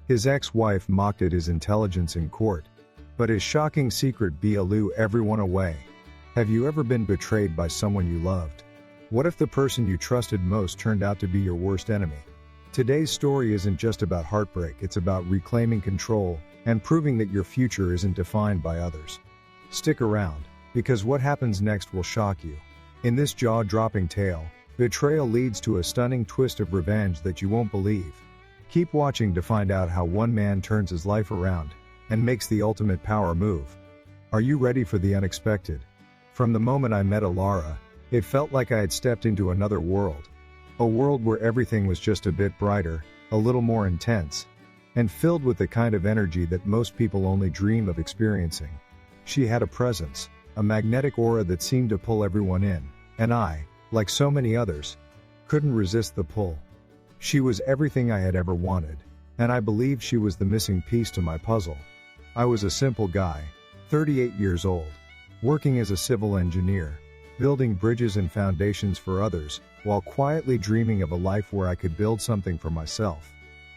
His ex-wife mocked at his intelligence in court. But his shocking secret blew everyone away. Have you ever been betrayed by someone you loved? What if the person you trusted most turned out to be your worst enemy? Today's story isn't just about heartbreak, it's about reclaiming control and proving that your future isn't defined by others. Stick around, because what happens next will shock you. In this jaw-dropping tale, betrayal leads to a stunning twist of revenge that you won't believe. Keep watching to find out how one man turns his life around and makes the ultimate power move. Are you ready for the unexpected? From the moment I met Alara, it felt like I had stepped into another world. A world where everything was just a bit brighter, a little more intense, and filled with the kind of energy that most people only dream of experiencing. She had a presence, a magnetic aura that seemed to pull everyone in, and I, like so many others, couldn't resist the pull. She was everything I had ever wanted, and I believed she was the missing piece to my puzzle. I was a simple guy, 38 years old, working as a civil engineer, building bridges and foundations for others, while quietly dreaming of a life where I could build something for myself.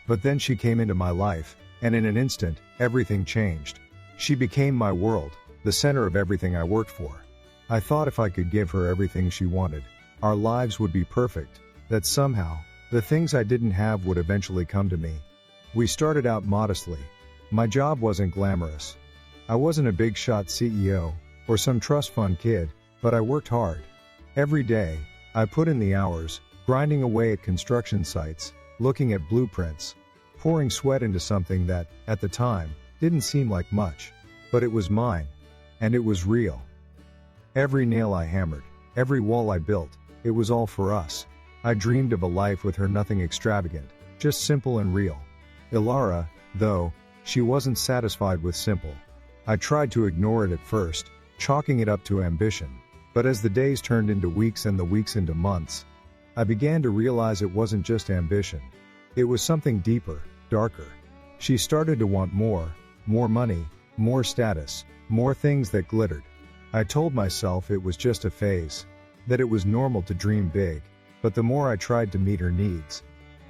But then she came into my life, and in an instant, everything changed. She became my world, the center of everything I worked for. I thought if I could give her everything she wanted, our lives would be perfect, that somehow, the things I didn't have would eventually come to me. We started out modestly. My job wasn't glamorous. I wasn't a big-shot CEO, or some trust fund kid, but I worked hard. Every day, I put in the hours, grinding away at construction sites, looking at blueprints, pouring sweat into something that, at the time, didn't seem like much. But it was mine. And it was real. Every nail I hammered, every wall I built, it was all for us. I dreamed of a life with her, nothing extravagant, just simple and real. Alara, though, she wasn't satisfied with simple. I tried to ignore it at first, chalking it up to ambition. But as the days turned into weeks and the weeks into months, I began to realize it wasn't just ambition. It was something deeper, darker. She started to want more money, more status, more things that glittered. I told myself it was just a phase, that it was normal to dream big, but the more I tried to meet her needs,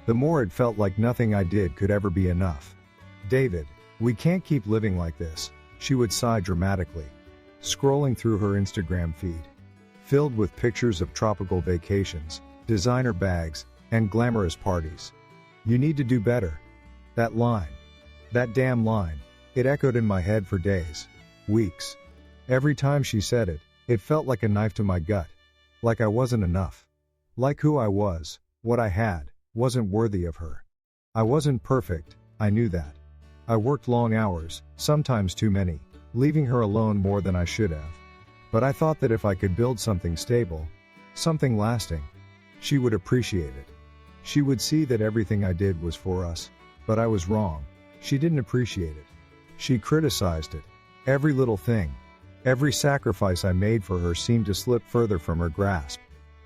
the more it felt like nothing I did could ever be enough. David, we can't keep living like this, she would sigh dramatically, scrolling through her Instagram feed, filled with pictures of tropical vacations, designer bags, and glamorous parties. You need to do better. That line. That damn line. It echoed in my head for days. Weeks. Every time she said it, it felt like a knife to my gut. Like I wasn't enough. Like who I was, what I had, wasn't worthy of her. I wasn't perfect, I knew that. I worked long hours, sometimes too many, leaving her alone more than I should have. But I thought that if I could build something stable, something lasting, she would appreciate it. She would see that everything I did was for us. But I was wrong. She didn't appreciate it. She criticized it. Every little thing. Every sacrifice I made for her seemed to slip further from her grasp.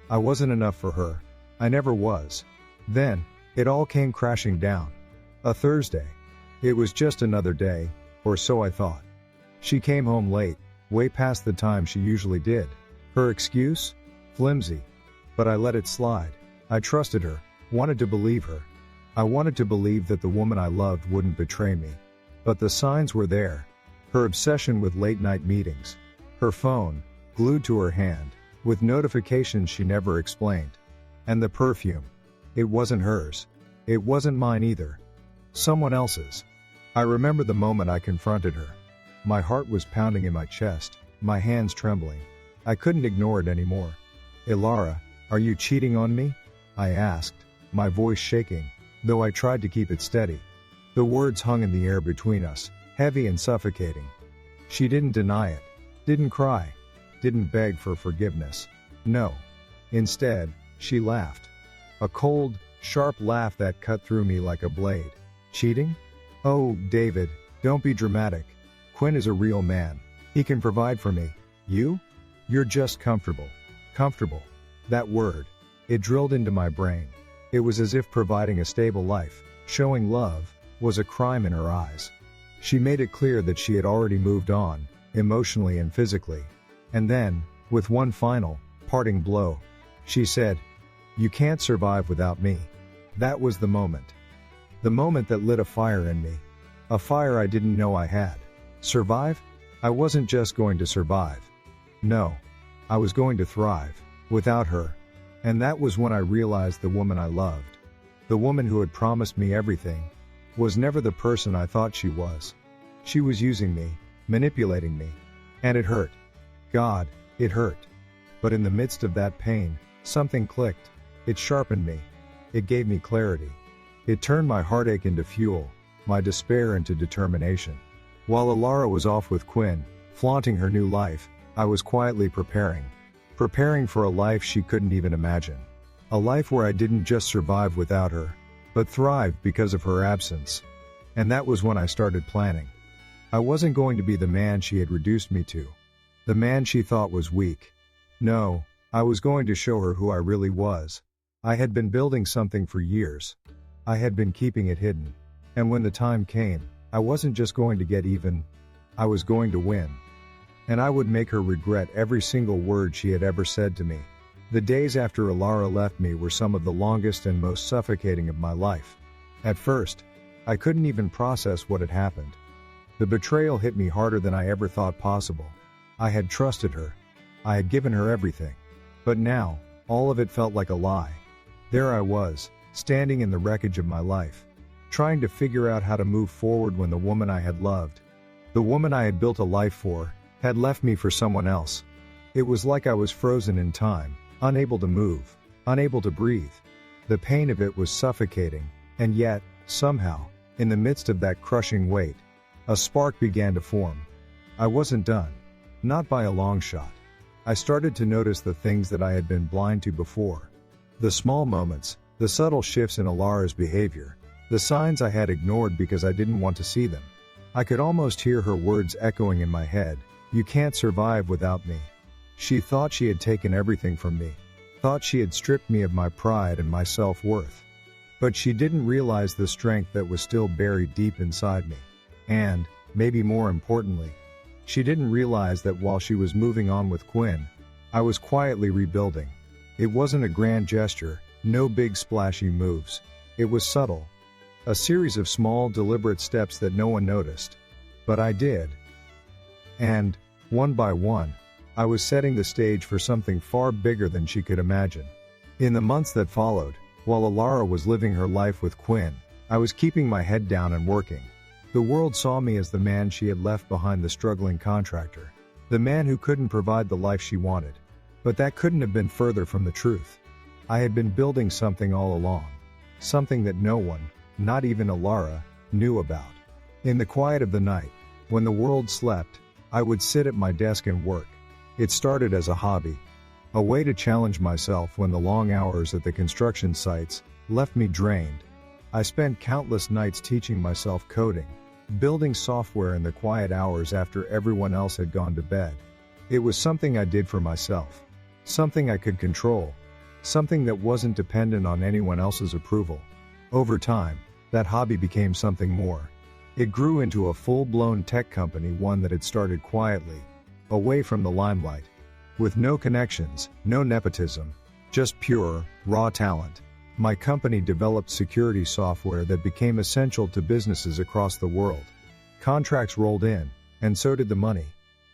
I wasn't enough for her. I never was. Then, it all came crashing down. A Thursday. It was just another day, or so I thought. She came home late, way past the time she usually did. Her excuse? Flimsy. But I let it slide. I trusted her, wanted to believe her. I wanted to believe that the woman I loved wouldn't betray me. But the signs were there. Her obsession with late-night meetings. Her phone, glued to her hand, with notifications she never explained. And the perfume. It wasn't hers. It wasn't mine either. Someone else's. I remember the moment I confronted her. My heart was pounding in my chest, my hands trembling. I couldn't ignore it anymore. Alara, are you cheating on me? I asked, my voice shaking, though I tried to keep it steady. The words hung in the air between us, heavy and suffocating. She didn't deny it, didn't cry, didn't beg for forgiveness. No. Instead, she laughed. A cold, sharp laugh that cut through me like a blade. Cheating? Oh, David, don't be dramatic. Quinn is a real man. He can provide for me. You? You're just comfortable. Comfortable. That word. It drilled into my brain. It was as if providing a stable life, showing love, was a crime in her eyes. She made it clear that she had already moved on, emotionally and physically. And then, with one final, parting blow, she said, "You can't survive without me." That was the moment. The moment that lit a fire in me. A fire I didn't know I had. Survive? I wasn't just going to survive. No. I was going to thrive. Without her. And that was when I realized the woman I loved, the woman who had promised me everything, was never the person I thought she was. She was using me, manipulating me. And it hurt. God, it hurt. But in the midst of that pain, something clicked. It sharpened me. It gave me clarity. It turned my heartache into fuel, my despair into determination. While Alara was off with Quinn, flaunting her new life, I was quietly preparing for a life she couldn't even imagine. A life where I didn't just survive without her, but thrived because of her absence. And that was when I started planning. I wasn't going to be the man she had reduced me to, the man she thought was weak. No, I was going to show her who I really was. I had been building something for years. I had been keeping it hidden. And when the time came, I wasn't just going to get even, I was going to win. And I would make her regret every single word she had ever said to me. The days after Alara left me were some of the longest and most suffocating of my life. At first, I couldn't even process what had happened. The betrayal hit me harder than I ever thought possible. I had trusted her. I had given her everything. But now, all of it felt like a lie. There I was, standing in the wreckage of my life, trying to figure out how to move forward when the woman I had loved, the woman I had built a life for, had left me for someone else. It was like I was frozen in time, unable to move, unable to breathe. The pain of it was suffocating, and yet, somehow, in the midst of that crushing weight, a spark began to form. I wasn't done. Not by a long shot. I started to notice the things that I had been blind to before. The small moments, the subtle shifts in Alara's behavior, the signs I had ignored because I didn't want to see them. I could almost hear her words echoing in my head. You can't survive without me. She thought she had taken everything from me, thought she had stripped me of my pride and my self-worth. But she didn't realize the strength that was still buried deep inside me. And, maybe more importantly, she didn't realize that while she was moving on with Quinn, I was quietly rebuilding. It wasn't a grand gesture, no big splashy moves. It was subtle. A series of small, deliberate steps that no one noticed. But I did. And, one by one, I was setting the stage for something far bigger than she could imagine. In the months that followed, while Alara was living her life with Quinn, I was keeping my head down and working. The world saw me as the man she had left behind, the struggling contractor, the man who couldn't provide the life she wanted. But that couldn't have been further from the truth. I had been building something all along, something that no one, not even Alara, knew about. In the quiet of the night, when the world slept, I would sit at my desk and work. It started as a hobby, a way to challenge myself when the long hours at the construction sites left me drained. I spent countless nights teaching myself coding, building software in the quiet hours after everyone else had gone to bed. It was something I did for myself, something I could control, something that wasn't dependent on anyone else's approval. Over time, that hobby became something more. It grew into a full-blown tech company, one that had started quietly, away from the limelight, with no connections, no nepotism, just pure, raw talent. My company developed security software that became essential to businesses across the world. Contracts rolled in, and so did the money.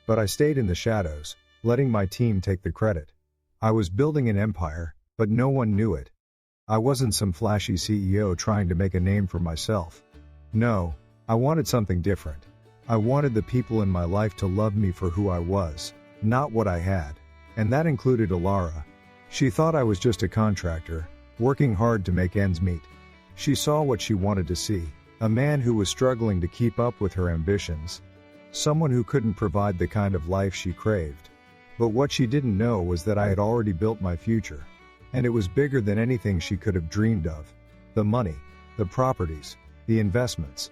But I stayed in the shadows, letting my team take the credit. I was building an empire, but no one knew it. I wasn't some flashy CEO trying to make a name for myself. No, I wanted something different. I wanted the people in my life to love me for who I was, not what I had. And that included Alara. She thought I was just a contractor, working hard to make ends meet. She saw what she wanted to see, a man who was struggling to keep up with her ambitions, someone who couldn't provide the kind of life she craved. But what she didn't know was that I had already built my future, and it was bigger than anything she could have dreamed of. The money, the properties, the investments.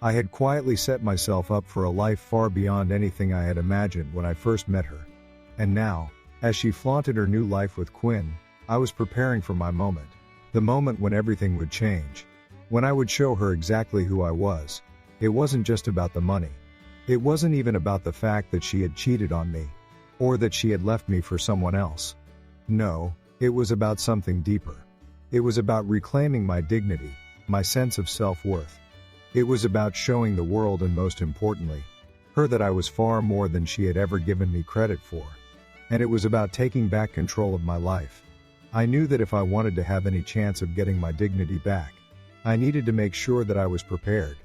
I had quietly set myself up for a life far beyond anything I had imagined when I first met her. And now, as she flaunted her new life with Quinn, I was preparing for my moment. The moment when everything would change. When I would show her exactly who I was. It wasn't just about the money. It wasn't even about the fact that she had cheated on me, or that she had left me for someone else. No, it was about something deeper. It was about reclaiming my dignity, my sense of self-worth. It was about showing the world, and most importantly, her, that I was far more than she had ever given me credit for. And it was about taking back control of my life. I knew that if I wanted to have any chance of getting my dignity back, I needed to make sure that I was prepared.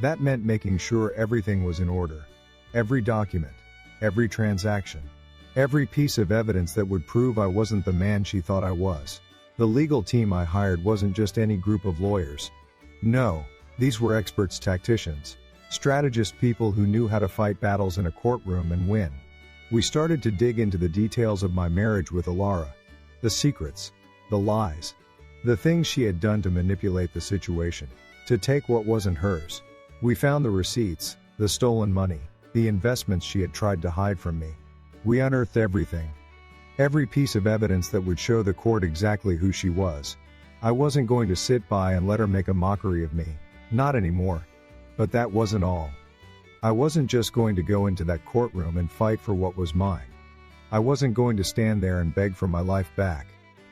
That meant making sure everything was in order. Every document, every transaction, every piece of evidence that would prove I wasn't the man she thought I was. The legal team I hired wasn't just any group of lawyers. No, these were experts, tacticians, strategist, people who knew how to fight battles in a courtroom and win. We started to dig into the details of my marriage with Alara. The secrets, the lies, the things she had done to manipulate the situation, to take what wasn't hers. We found the receipts, the stolen money, the investments she had tried to hide from me. We unearthed everything. Every piece of evidence that would show the court exactly who she was. I wasn't going to sit by and let her make a mockery of me. Not anymore. But that wasn't all. I wasn't just going to go into that courtroom and fight for what was mine. I wasn't going to stand there and beg for my life back.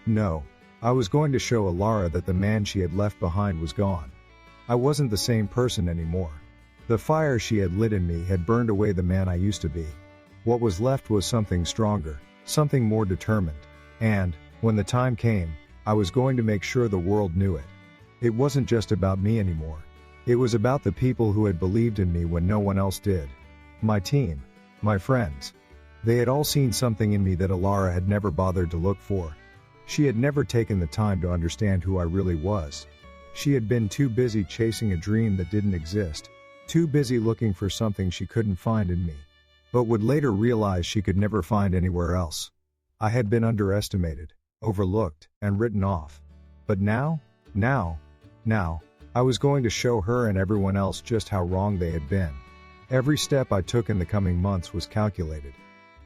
No, I was going to show Alara that the man she had left behind was gone. I wasn't the same person anymore. The fire she had lit in me had burned away the man I used to be. What was left was something stronger, something more determined. And, when the time came, I was going to make sure the world knew it. It wasn't just about me anymore. It was about the people who had believed in me when no one else did. My team, my friends. They had all seen something in me that Alara had never bothered to look for. She had never taken the time to understand who I really was. She had been too busy chasing a dream that didn't exist, too busy looking for something she couldn't find in me, but would later realize she could never find anywhere else. I had been underestimated, overlooked, and written off. But now, I was going to show her and everyone else just how wrong they had been. Every step I took in the coming months was calculated.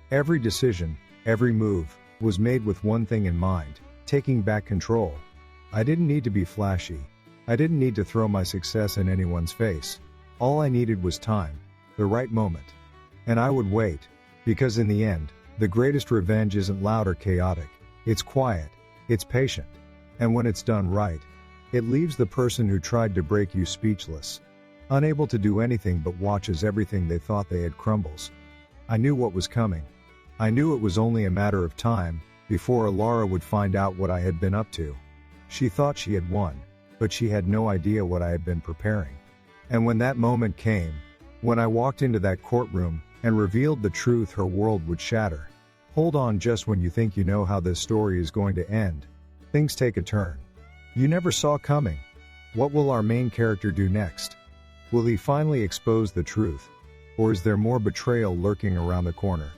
Every decision, every move, was made with one thing in mind: taking back control. I didn't need to be flashy. I didn't need to throw my success in anyone's face. All I needed was time, the right moment. And I would wait, because in the end, the greatest revenge isn't loud or chaotic. It's quiet, it's patient. And when it's done right, it leaves the person who tried to break you speechless, unable to do anything but watch as everything they thought they had crumbles. I knew what was coming. I knew it was only a matter of time before Alara would find out what I had been up to. She thought she had won, but she had no idea what I had been preparing. And when that moment came, when I walked into that courtroom and revealed the truth, her world would shatter. Hold on, just when you think you know how this story is going to end, things take a turn you never saw coming. What will our main character do next? Will he finally expose the truth? Or is there more betrayal lurking around the corner?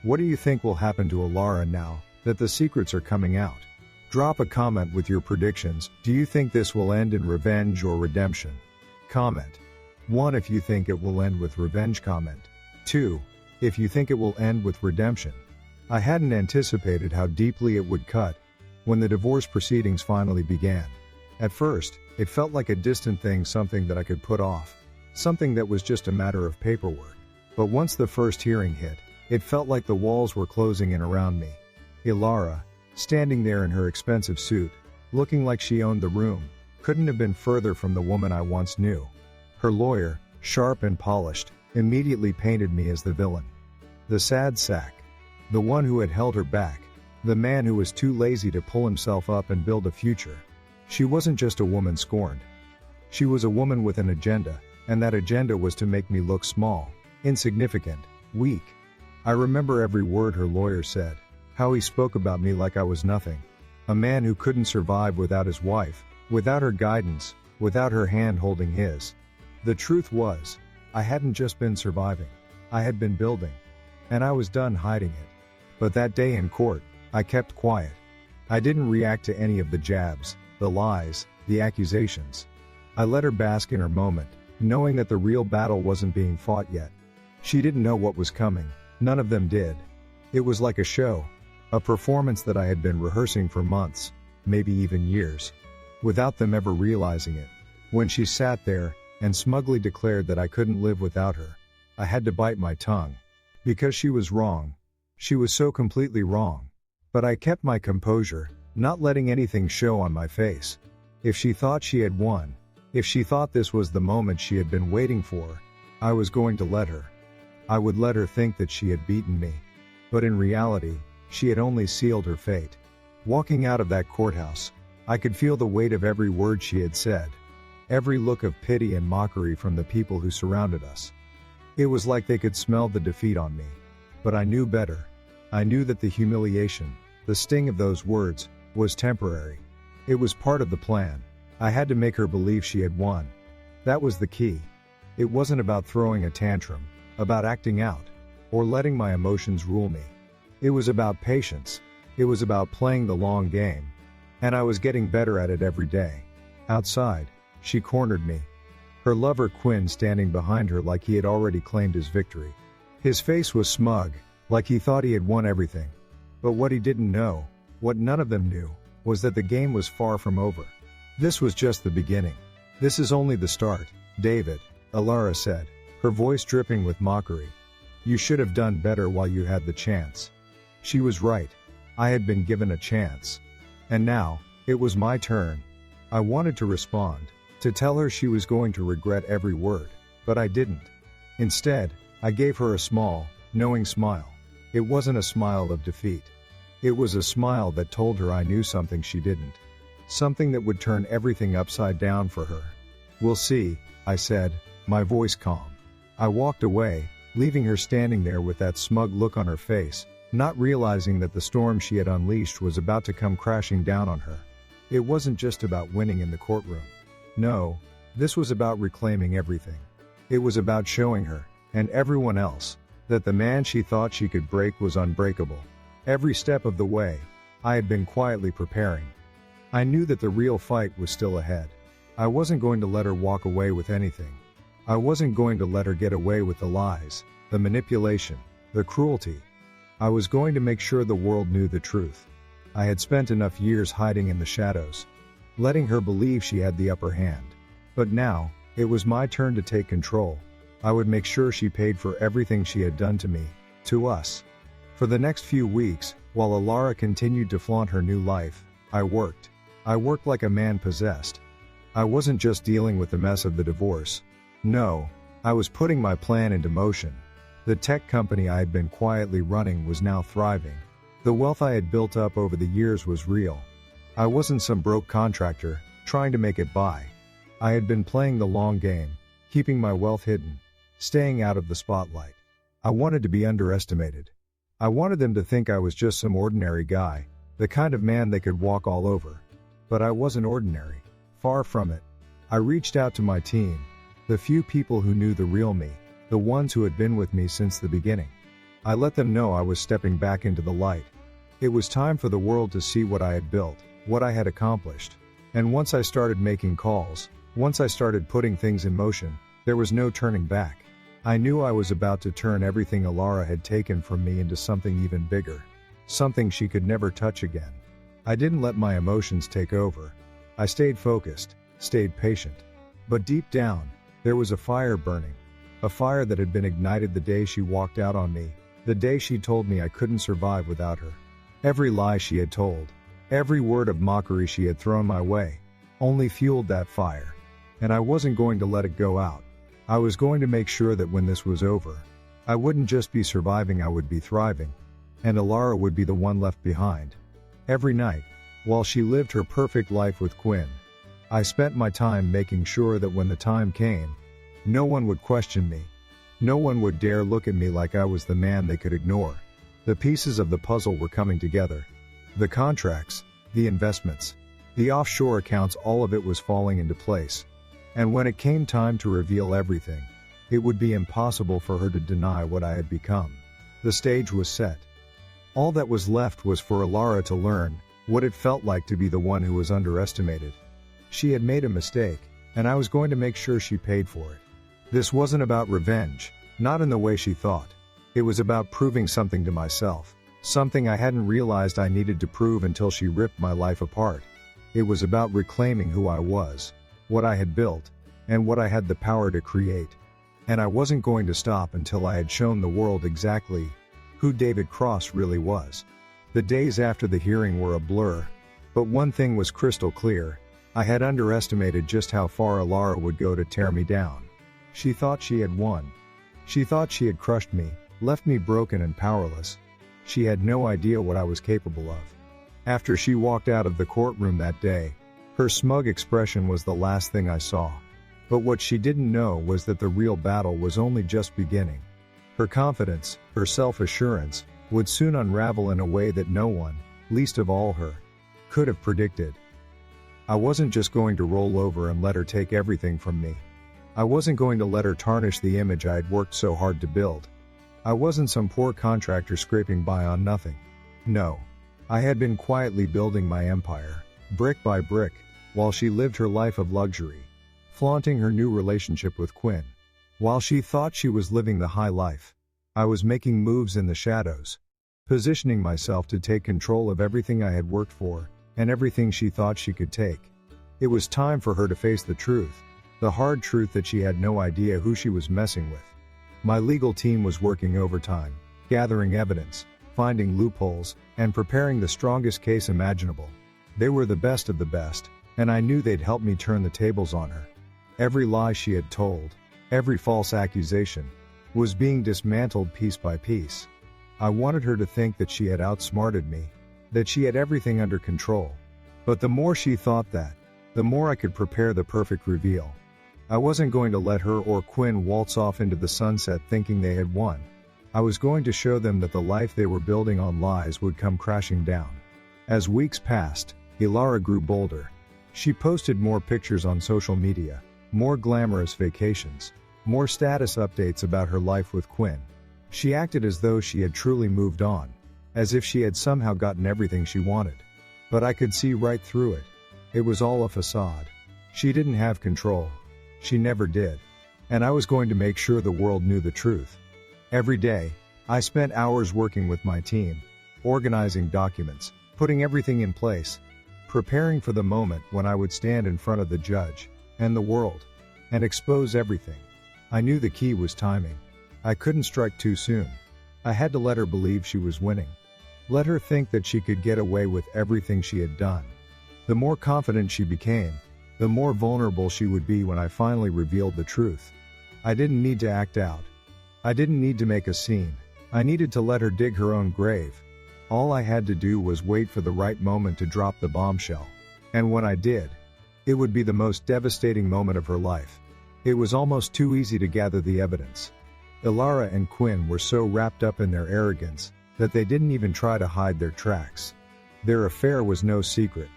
What do you think will happen to Alara now that the secrets are coming out? Drop a comment with your predictions. Do you think this will end in revenge or redemption? Comment 1 if you think it will end with revenge. Comment 2 if you think it will end with redemption. I hadn't anticipated how deeply it would cut when the divorce proceedings finally began. At first, it felt like a distant thing, something that I could put off, something that was just a matter of paperwork. But once the first hearing hit, it felt like the walls were closing in around me. Alara, standing there in her expensive suit, looking like she owned the room, couldn't have been further from the woman I once knew. Her lawyer, sharp and polished, immediately painted me as the villain. The sad sack. The one who had held her back. The man who was too lazy to pull himself up and build a future. She wasn't just a woman scorned. She was a woman with an agenda, and that agenda was to make me look small, insignificant, weak. I remember every word her lawyer said, how he spoke about me like I was nothing. A man who couldn't survive without his wife, without her guidance, without her hand holding his. The truth was, I hadn't just been surviving. I had been building. And I was done hiding it. But that day in court, I kept quiet. I didn't react to any of the jabs, the lies, the accusations. I let her bask in her moment, knowing that the real battle wasn't being fought yet. She didn't know what was coming. None of them did. It was like a show, a performance that I had been rehearsing for months, maybe even years, without them ever realizing it. When she sat there and smugly declared that I couldn't live without her, I had to bite my tongue. Because she was wrong. She was so completely wrong. But I kept my composure, not letting anything show on my face. If she thought she had won, If she thought this was the moment she had been waiting for, I was going to let her. I would let her think that she had beaten me. But in reality, she had only sealed her fate. Walking out of that courthouse, I could feel the weight of every word she had said, every look of pity and mockery from the people who surrounded us. It was like they could smell the defeat on me. But I knew better. I knew that the humiliation, the sting of those words, was temporary. It was part of the plan. I had to make her believe she had won. That was the key. It wasn't about throwing a tantrum, about acting out, or letting my emotions rule me. It was about patience. It was about playing the long game. And I was getting better at it every day. Outside, she cornered me. Her lover Quinn standing behind her like he had already claimed his victory. His face was smug, like he thought he had won everything. But what he didn't know, what none of them knew, was that the game was far from over. This was just the beginning. This is only the start, David, Alara said, her voice dripping with mockery. You should have done better while you had the chance. She was right. I had been given a chance. And now, it was my turn. I wanted to respond, to tell her she was going to regret every word, but I didn't. Instead, I gave her a small, knowing smile. It wasn't a smile of defeat. It was a smile that told her I knew something she didn't. Something that would turn everything upside down for her. We'll see, I said, my voice calm. I walked away, leaving her standing there with that smug look on her face, not realizing that the storm she had unleashed was about to come crashing down on her. It wasn't just about winning in the courtroom. No, this was about reclaiming everything. It was about showing her, and everyone else, that the man she thought she could break was unbreakable. Every step of the way, I had been quietly preparing. I knew that the real fight was still ahead. I wasn't going to let her walk away with anything. I wasn't going to let her get away with the lies, the manipulation, the cruelty. I was going to make sure the world knew the truth. I had spent enough years hiding in the shadows, letting her believe she had the upper hand. But now, it was my turn to take control. I would make sure she paid for everything she had done to me, to us. For the next few weeks, while Alara continued to flaunt her new life, I worked. I worked like a man possessed. I wasn't just dealing with the mess of the divorce. No, I was putting my plan into motion. The tech company I had been quietly running was now thriving. The wealth I had built up over the years was real. I wasn't some broke contractor, trying to make it by. I had been playing the long game, keeping my wealth hidden, staying out of the spotlight. I wanted to be underestimated. I wanted them to think I was just some ordinary guy, the kind of man they could walk all over. But I wasn't ordinary. Far from it. I reached out to my team, the few people who knew the real me, the ones who had been with me since the beginning. I let them know I was stepping back into the light. It was time for the world to see what I had built, what I had accomplished. And once I started making calls, once I started putting things in motion, there was no turning back. I knew I was about to turn everything Alara had taken from me into something even bigger, something she could never touch again. I didn't let my emotions take over. I stayed focused, stayed patient. But deep down, there was a fire burning. A fire that had been ignited the day she walked out on me, the day she told me I couldn't survive without her. Every lie she had told, every word of mockery she had thrown my way, only fueled that fire. And I wasn't going to let it go out. I was going to make sure that when this was over, I wouldn't just be surviving, I would be thriving. And Alara would be the one left behind. Every night, while she lived her perfect life with Quinn, I spent my time making sure that when the time came, no one would question me. No one would dare look at me like I was the man they could ignore. The pieces of the puzzle were coming together. The contracts, the investments, the offshore accounts, all of it was falling into place. And when it came time to reveal everything, it would be impossible for her to deny what I had become. The stage was set. All that was left was for Alara to learn what it felt like to be the one who was underestimated. She had made a mistake, and I was going to make sure she paid for it. This wasn't about revenge, not in the way she thought. It was about proving something to myself, something I hadn't realized I needed to prove until she ripped my life apart. It was about reclaiming who I was, what I had built, and what I had the power to create. And I wasn't going to stop until I had shown the world exactly who David Cross really was. The days after the hearing were a blur, but one thing was crystal clear. I had underestimated just how far Alara would go to tear me down. She thought she had won. She thought she had crushed me, left me broken and powerless. She had no idea what I was capable of. After she walked out of the courtroom that day, her smug expression was the last thing I saw. But what she didn't know was that the real battle was only just beginning. Her confidence, her self-assurance, would soon unravel in a way that no one, least of all her, could have predicted. I wasn't just going to roll over and let her take everything from me. I wasn't going to let her tarnish the image I had worked so hard to build. I wasn't some poor contractor scraping by on nothing. No. I had been quietly building my empire, brick by brick, while she lived her life of luxury, flaunting her new relationship with Quinn. While she thought she was living the high life, I was making moves in the shadows, positioning myself to take control of everything I had worked for, and everything she thought she could take. It was time for her to face the truth, the hard truth that she had no idea who she was messing with. My legal team was working overtime, gathering evidence, finding loopholes, and preparing the strongest case imaginable. They were the best of the best, and I knew they'd help me turn the tables on her. Every lie she had told, every false accusation, was being dismantled piece by piece. I wanted her to think that she had outsmarted me, that she had everything under control. But the more she thought that, the more I could prepare the perfect reveal. I wasn't going to let her or Quinn waltz off into the sunset thinking they had won. I was going to show them that the life they were building on lies would come crashing down. As weeks passed, Alara grew bolder. She posted more pictures on social media, more glamorous vacations, more status updates about her life with Quinn. She acted as though she had truly moved on, as if she had somehow gotten everything she wanted. But I could see right through it. It was all a facade. She didn't have control. She never did. And I was going to make sure the world knew the truth. Every day, I spent hours working with my team, organizing documents, putting everything in place, preparing for the moment when I would stand in front of the judge and the world and expose everything. I knew the key was timing. I couldn't strike too soon. I had to let her believe she was winning. Let her think that she could get away with everything she had done. The more confident she became, the more vulnerable she would be when I finally revealed the truth. I didn't need to act out. I didn't need to make a scene. I needed to let her dig her own grave. All I had to do was wait for the right moment to drop the bombshell. And when I did, it would be the most devastating moment of her life. It was almost too easy to gather the evidence. Alara and Quinn were so wrapped up in their arrogance that they didn't even try to hide their tracks. Their affair was no secret.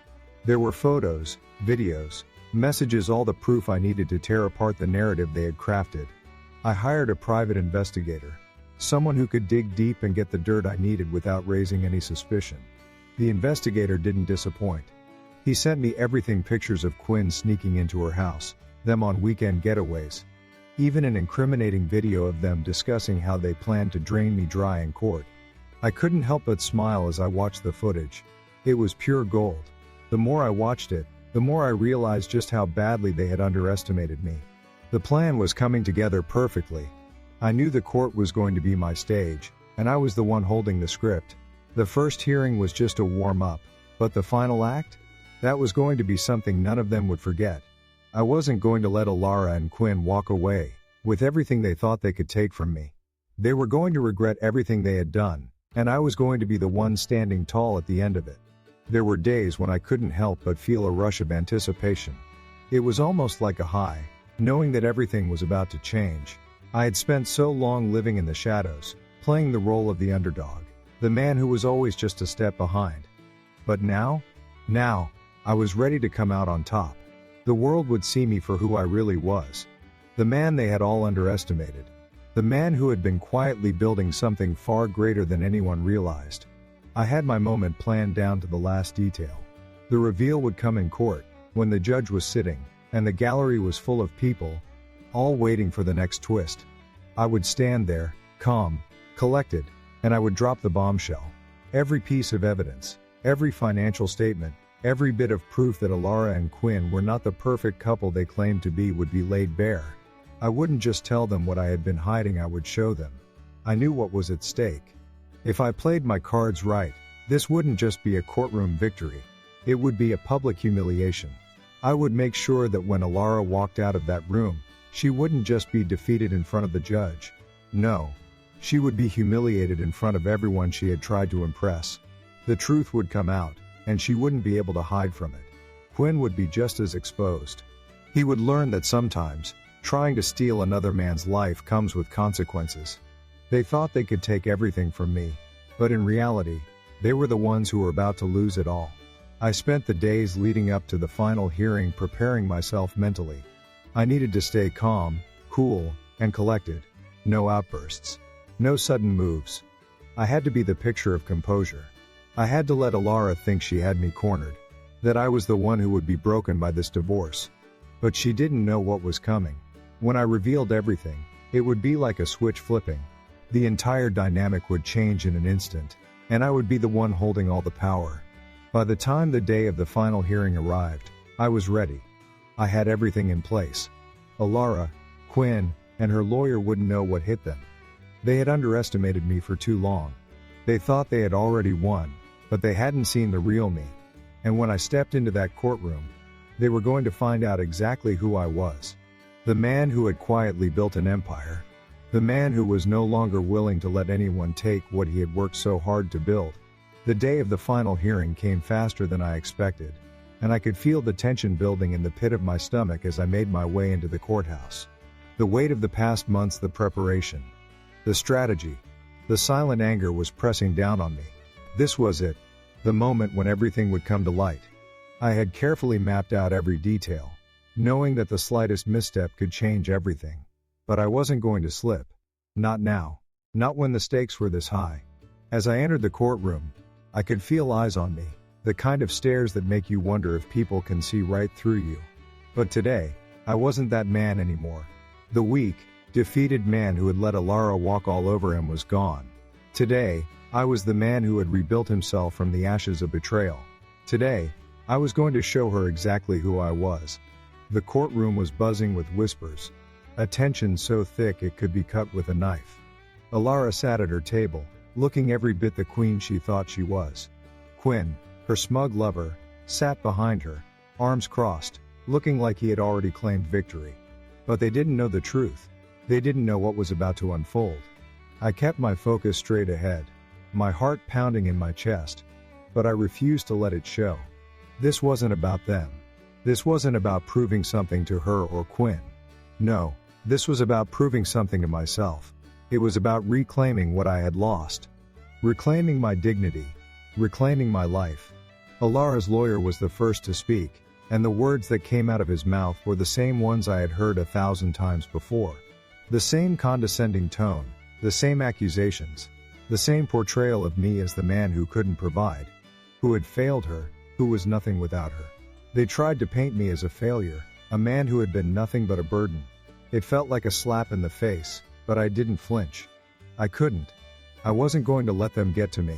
There were photos, videos, messages, all the proof I needed to tear apart the narrative they had crafted. I hired a private investigator, someone who could dig deep and get the dirt I needed without raising any suspicion. The investigator didn't disappoint. He sent me everything: pictures of Quinn sneaking into her house, them on weekend getaways, even an incriminating video of them discussing how they planned to drain me dry in court. I couldn't help but smile as I watched the footage. It was pure gold. The more I watched it, the more I realized just how badly they had underestimated me. The plan was coming together perfectly. I knew the court was going to be my stage, and I was the one holding the script. The first hearing was just a warm-up, but the final act? That was going to be something none of them would forget. I wasn't going to let Alara and Quinn walk away with everything they thought they could take from me. They were going to regret everything they had done, and I was going to be the one standing tall at the end of it. There were days when I couldn't help but feel a rush of anticipation. It was almost like a high, knowing that everything was about to change. I had spent so long living in the shadows, playing the role of the underdog, the man who was always just a step behind. But now, I was ready to come out on top. The world would see me for who I really was. The man they had all underestimated. The man who had been quietly building something far greater than anyone realized. I had my moment planned down to the last detail. The reveal would come in court, when the judge was sitting, and the gallery was full of people, all waiting for the next twist. I would stand there, calm, collected, and I would drop the bombshell. Every piece of evidence, every financial statement, every bit of proof that Alara and Quinn were not the perfect couple they claimed to be would be laid bare. I wouldn't just tell them what I had been hiding, I would show them. I knew what was at stake. If I played my cards right, this wouldn't just be a courtroom victory. It would be a public humiliation. I would make sure that when Alara walked out of that room, she wouldn't just be defeated in front of the judge. No. She would be humiliated in front of everyone she had tried to impress. The truth would come out, and she wouldn't be able to hide from it. Quinn would be just as exposed. He would learn that sometimes, trying to steal another man's life comes with consequences. They thought they could take everything from me, but in reality, they were the ones who were about to lose it all. I spent the days leading up to the final hearing preparing myself mentally. I needed to stay calm, cool, and collected. No outbursts. No sudden moves. I had to be the picture of composure. I had to let Alara think she had me cornered, that I was the one who would be broken by this divorce. But she didn't know what was coming. When I revealed everything, it would be like a switch flipping. The entire dynamic would change in an instant, and I would be the one holding all the power. By the time the day of the final hearing arrived, I was ready. I had everything in place. Alara, Quinn, and her lawyer wouldn't know what hit them. They had underestimated me for too long. They thought they had already won, but they hadn't seen the real me. And when I stepped into that courtroom, they were going to find out exactly who I was. The man who had quietly built an empire. The man who was no longer willing to let anyone take what he had worked so hard to build. The day of the final hearing came faster than I expected, and I could feel the tension building in the pit of my stomach as I made my way into the courthouse. The weight of the past months, the preparation, the strategy, the silent anger was pressing down on me. This was it, the moment when everything would come to light. I had carefully mapped out every detail, knowing that the slightest misstep could change everything. But I wasn't going to slip. Not now. Not when the stakes were this high. As I entered the courtroom, I could feel eyes on me, the kind of stares that make you wonder if people can see right through you. But today, I wasn't that man anymore. The weak, defeated man who had let Alara walk all over him was gone. Today, I was the man who had rebuilt himself from the ashes of betrayal. Today, I was going to show her exactly who I was. The courtroom was buzzing with whispers, a tension so thick it could be cut with a knife. Alara sat at her table, looking every bit the queen she thought she was. Quinn, her smug lover, sat behind her, arms crossed, looking like he had already claimed victory. But they didn't know the truth. They didn't know what was about to unfold. I kept my focus straight ahead, my heart pounding in my chest, but I refused to let it show. This wasn't about them. This wasn't about proving something to her or Quinn. No, this was about proving something to myself. It was about reclaiming what I had lost. Reclaiming my dignity. Reclaiming my life. Alara's lawyer was the first to speak, and the words that came out of his mouth were the same ones I had heard 1,000 times before. The same condescending tone, the same accusations, the same portrayal of me as the man who couldn't provide, who had failed her, who was nothing without her. They tried to paint me as a failure, a man who had been nothing but a burden. It felt like a slap in the face, but I didn't flinch. I couldn't. I wasn't going to let them get to me.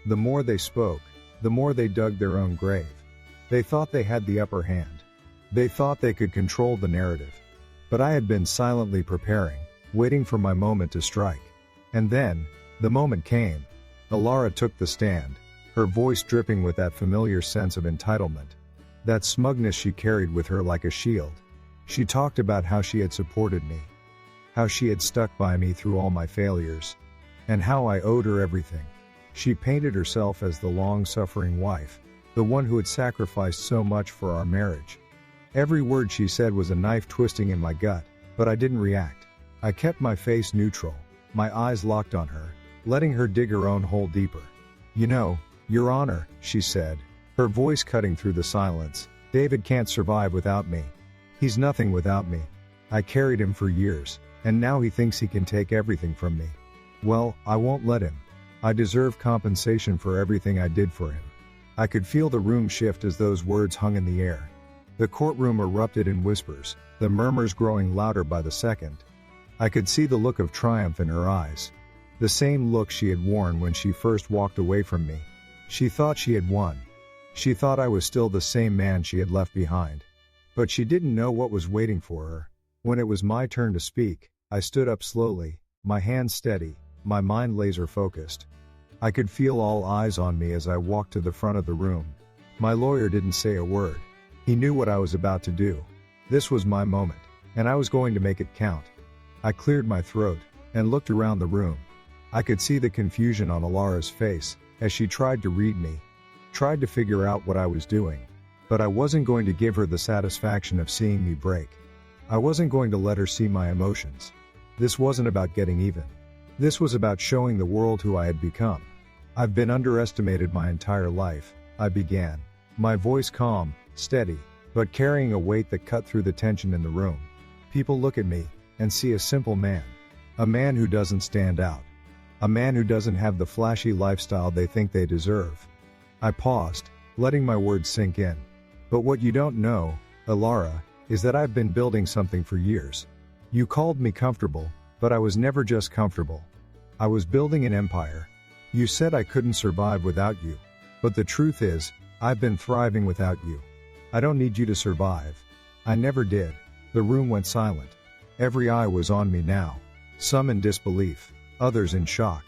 The more they spoke, the more they dug their own grave. They thought they had the upper hand. They thought they could control the narrative. But I had been silently preparing, waiting for my moment to strike. And then, the moment came. Alara took the stand, her voice dripping with that familiar sense of entitlement. That smugness she carried with her like a shield. She talked about how she had supported me, how she had stuck by me through all my failures, and how I owed her everything. She painted herself as the long-suffering wife, the one who had sacrificed so much for our marriage. Every word she said was a knife twisting in my gut, but I didn't react. I kept my face neutral, my eyes locked on her, letting her dig her own hole deeper. "You know, Your Honor," she said, her voice cutting through the silence, "David can't survive without me. He's nothing without me. I carried him for years, and now he thinks he can take everything from me. Well, I won't let him. I deserve compensation for everything I did for him." I could feel the room shift as those words hung in the air. The courtroom erupted in whispers, the murmurs growing louder by the second. I could see the look of triumph in her eyes. The same look she had worn when she first walked away from me. She thought she had won. She thought I was still the same man she had left behind. But she didn't know what was waiting for her. When it was my turn to speak, I stood up slowly, my hands steady, my mind laser-focused. I could feel all eyes on me as I walked to the front of the room. My lawyer didn't say a word. He knew what I was about to do. This was my moment, and I was going to make it count. I cleared my throat and looked around the room. I could see the confusion on Alara's face as she tried to read me, tried to figure out what I was doing. But I wasn't going to give her the satisfaction of seeing me break. I wasn't going to let her see my emotions. This wasn't about getting even. This was about showing the world who I had become. I've been underestimated my entire life, I began, my voice calm, steady, but carrying a weight that cut through the tension in the room. People look at me and see a simple man. A man who doesn't stand out. A man who doesn't have the flashy lifestyle they think they deserve. I paused, letting my words sink in. But what you don't know, Alara, is that I've been building something for years. You called me comfortable, but I was never just comfortable. I was building an empire. You said I couldn't survive without you. But the truth is, I've been thriving without you. I don't need you to survive. I never did. The room went silent. Every eye was on me now. Some in disbelief, others in shock.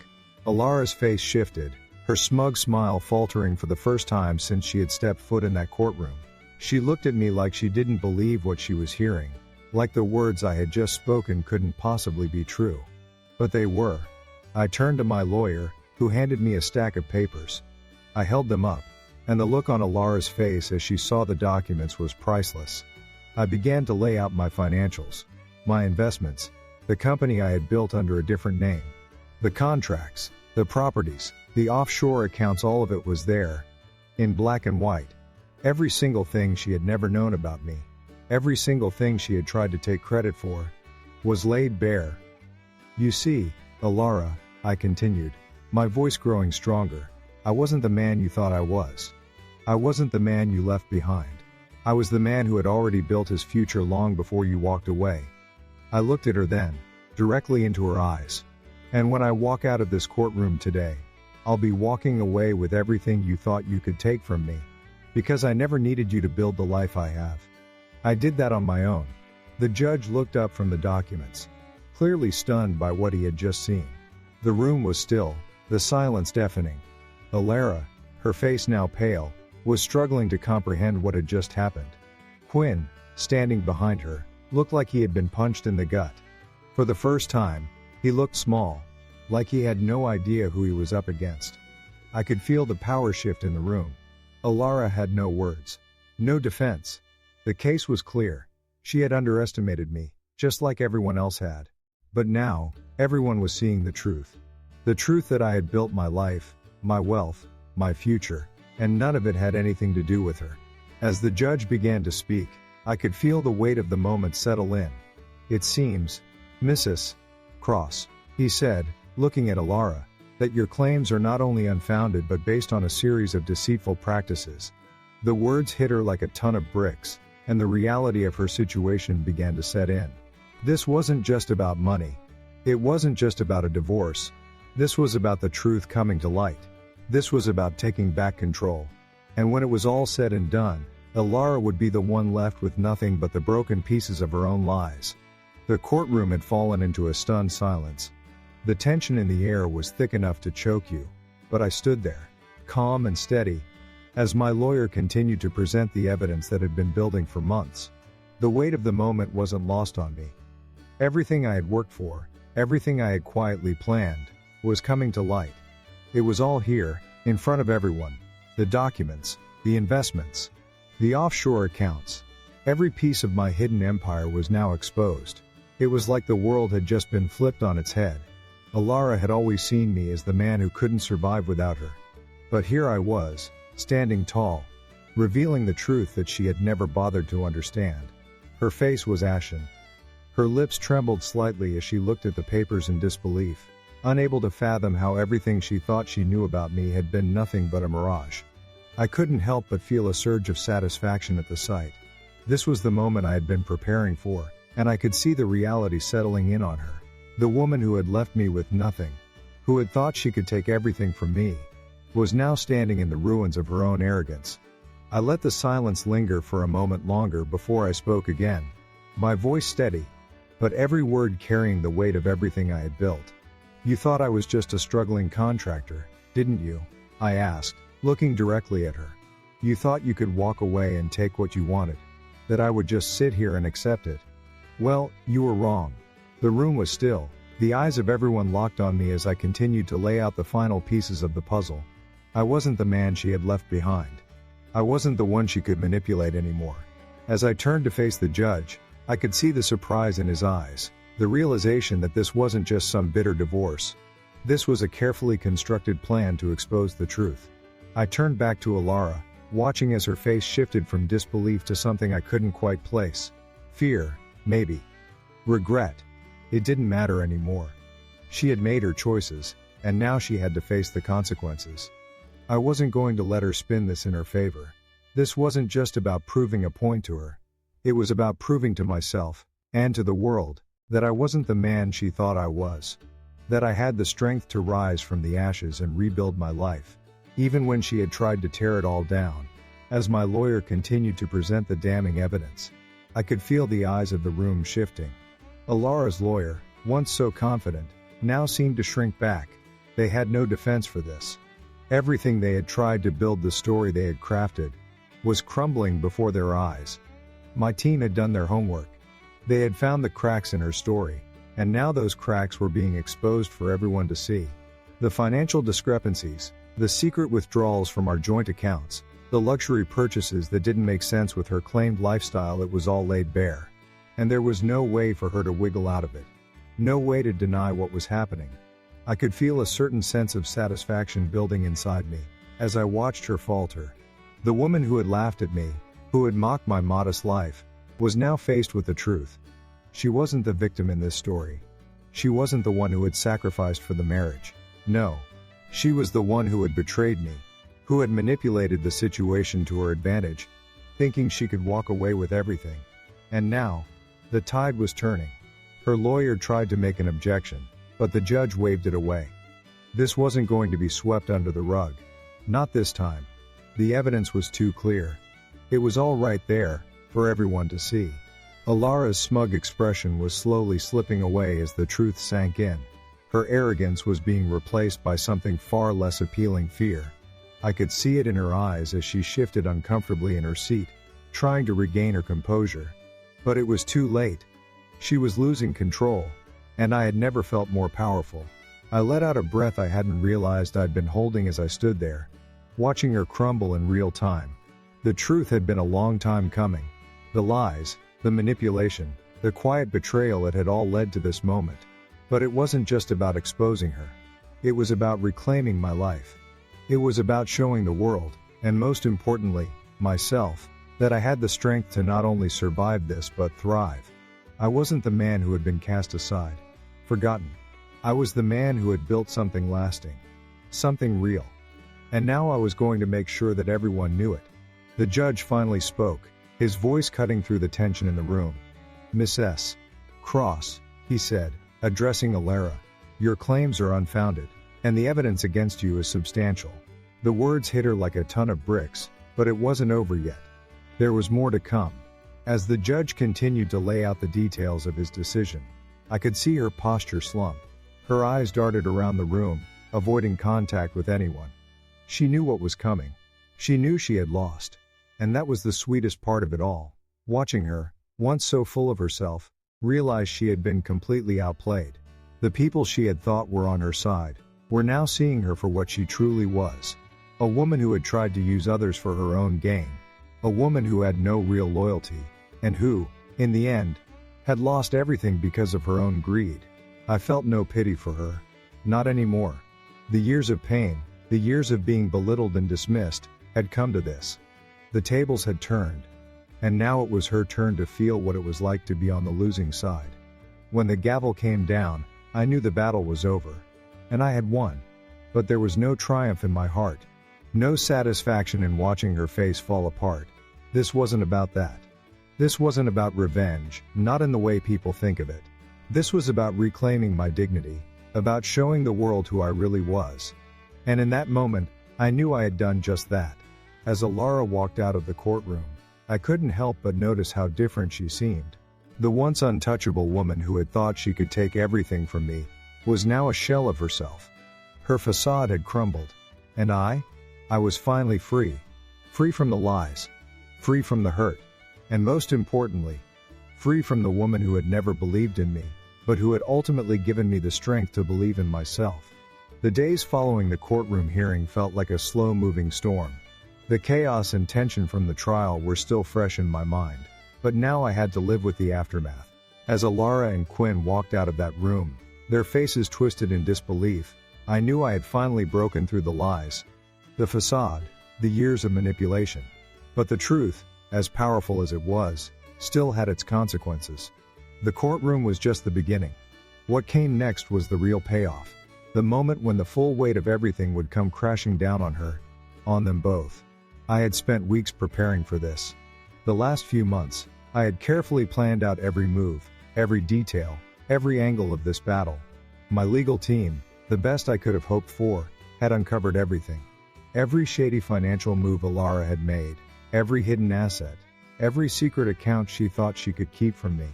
Alara's face shifted, her smug smile faltering for the first time since she had stepped foot in that courtroom. She looked at me like she didn't believe what she was hearing, like the words I had just spoken couldn't possibly be true. But they were. I turned to my lawyer, who handed me a stack of papers. I held them up, and the look on Alara's face as she saw the documents was priceless. I began to lay out my financials, my investments, the company I had built under a different name, the contracts, the properties, the offshore accounts, all of it was there, in black and white. Every single thing she had never known about me, every single thing she had tried to take credit for, was laid bare. You see, Alara, I continued, my voice growing stronger, I wasn't the man you thought I was. I wasn't the man you left behind. I was the man who had already built his future long before you walked away. I looked at her then, directly into her eyes. And when I walk out of this courtroom today, I'll be walking away with everything you thought you could take from me. Because I never needed you to build the life I have. I did that on my own. The judge looked up from the documents, clearly stunned by what he had just seen. The room was still, the silence deafening. Alara, her face now pale, was struggling to comprehend what had just happened. Quinn, standing behind her, looked like he had been punched in the gut. For the first time, he looked small, like he had no idea who he was up against. I could feel the power shift in the room. Alara had no words, no defense. The case was clear. She had underestimated me, just like everyone else had. But now, everyone was seeing the truth. The truth that I had built my life, my wealth, my future, and none of it had anything to do with her. As the judge began to speak, I could feel the weight of the moment settle in. It seems, Mrs. Cross, he said, looking at Alara, that your claims are not only unfounded but based on a series of deceitful practices. The words hit her like a ton of bricks, and the reality of her situation began to set in. This wasn't just about money. It wasn't just about a divorce. This was about the truth coming to light. This was about taking back control. And when it was all said and done, Alara would be the one left with nothing but the broken pieces of her own lies. The courtroom had fallen into a stunned silence. The tension in the air was thick enough to choke you, but I stood there, calm and steady, as my lawyer continued to present the evidence that had been building for months. The weight of the moment wasn't lost on me. Everything I had worked for, everything I had quietly planned, was coming to light. It was all here, in front of everyone. The documents, the investments, the offshore accounts. Every piece of my hidden empire was now exposed. It was like the world had just been flipped on its head. Alara had always seen me as the man who couldn't survive without her. But here I was, standing tall, revealing the truth that she had never bothered to understand. Her face was ashen. Her lips trembled slightly as she looked at the papers in disbelief, unable to fathom how everything she thought she knew about me had been nothing but a mirage. I couldn't help but feel a surge of satisfaction at the sight. This was the moment I had been preparing for, and I could see the reality settling in on her. The woman who had left me with nothing, who had thought she could take everything from me, was now standing in the ruins of her own arrogance. I let the silence linger for a moment longer before I spoke again, my voice steady, but every word carrying the weight of everything I had built. You thought I was just a struggling contractor, didn't you? I asked, looking directly at her. You thought you could walk away and take what you wanted. That I would just sit here and accept it. Well, you were wrong. The room was still, the eyes of everyone locked on me as I continued to lay out the final pieces of the puzzle. I wasn't the man she had left behind. I wasn't the one she could manipulate anymore. As I turned to face the judge, I could see the surprise in his eyes, the realization that this wasn't just some bitter divorce. This was a carefully constructed plan to expose the truth. I turned back to Alara, watching as her face shifted from disbelief to something I couldn't quite place. Fear, maybe. Regret. It didn't matter anymore. She had made her choices, and now she had to face the consequences. I wasn't going to let her spin this in her favor. This wasn't just about proving a point to her. It was about proving to myself, and to the world, that I wasn't the man she thought I was. That I had the strength to rise from the ashes and rebuild my life, even when she had tried to tear it all down. As my lawyer continued to present the damning evidence, I could feel the eyes of the room shifting. Alara's lawyer, once so confident, now seemed to shrink back. They had no defense for this. Everything they had tried to build, the story they had crafted, was crumbling before their eyes. My team had done their homework. They had found the cracks in her story, and now those cracks were being exposed for everyone to see. The financial discrepancies, the secret withdrawals from our joint accounts, the luxury purchases that didn't make sense with her claimed lifestyle, it was all laid bare. And there was no way for her to wiggle out of it. No way to deny what was happening. I could feel a certain sense of satisfaction building inside me, as I watched her falter. The woman who had laughed at me, who had mocked my modest life, was now faced with the truth. She wasn't the victim in this story. She wasn't the one who had sacrificed for the marriage. No. She was the one who had betrayed me, who had manipulated the situation to her advantage, thinking she could walk away with everything. And now, the tide was turning. Her lawyer tried to make an objection, but the judge waved it away. This wasn't going to be swept under the rug. Not this time. The evidence was too clear. It was all right there, for everyone to see. Alara's smug expression was slowly slipping away as the truth sank in. Her arrogance was being replaced by something far less appealing: fear. I could see it in her eyes as she shifted uncomfortably in her seat, trying to regain her composure. But it was too late. She was losing control, and I had never felt more powerful. I let out a breath I hadn't realized I'd been holding as I stood there, watching her crumble in real time. The truth had been a long time coming. The lies, the manipulation, the quiet betrayal, it had all led to this moment. But it wasn't just about exposing her. It was about reclaiming my life. It was about showing the world, and most importantly, myself, that I had the strength to not only survive this but thrive. I wasn't the man who had been cast aside, forgotten. I was the man who had built something lasting, something real. And now I was going to make sure that everyone knew it. The judge finally spoke, his voice cutting through the tension in the room. "Miss S. Cross," he said, addressing Alara, "your claims are unfounded, and the evidence against you is substantial." The words hit her like a ton of bricks, but it wasn't over yet. There was more to come. As the judge continued to lay out the details of his decision, I could see her posture slump. Her eyes darted around the room, avoiding contact with anyone. She knew what was coming. She knew she had lost. And that was the sweetest part of it all. Watching her, once so full of herself, realize she had been completely outplayed. The people she had thought were on her side were now seeing her for what she truly was. A woman who had tried to use others for her own gain. A woman who had no real loyalty, and who, in the end, had lost everything because of her own greed. I felt no pity for her. Not anymore. The years of pain, the years of being belittled and dismissed, had come to this. The tables had turned, and now it was her turn to feel what it was like to be on the losing side. When the gavel came down, I knew the battle was over, and I had won. But there was no triumph in my heart, no satisfaction in watching her face fall apart. This wasn't about that. This wasn't about revenge, not in the way people think of it. This was about reclaiming my dignity, about showing the world who I really was. And in that moment, I knew I had done just that. As Alara walked out of the courtroom, I couldn't help but notice how different she seemed. The once untouchable woman who had thought she could take everything from me was now a shell of herself. Her facade had crumbled. And I was finally free. Free from the lies. Free from the hurt. And most importantly, free from the woman who had never believed in me, but who had ultimately given me the strength to believe in myself. The days following the courtroom hearing felt like a slow-moving storm. The chaos and tension from the trial were still fresh in my mind, but now I had to live with the aftermath. As Alara and Quinn walked out of that room, their faces twisted in disbelief, I knew I had finally broken through the lies, the facade, the years of manipulation. But the truth, as powerful as it was, still had its consequences. The courtroom was just the beginning. What came next was the real payoff. The moment when the full weight of everything would come crashing down on her, on them both. I had spent weeks preparing for this. The last few months, I had carefully planned out every move, every detail, every angle of this battle. My legal team, the best I could have hoped for, had uncovered everything. Every shady financial move Alara had made, every hidden asset, every secret account she thought she could keep from me.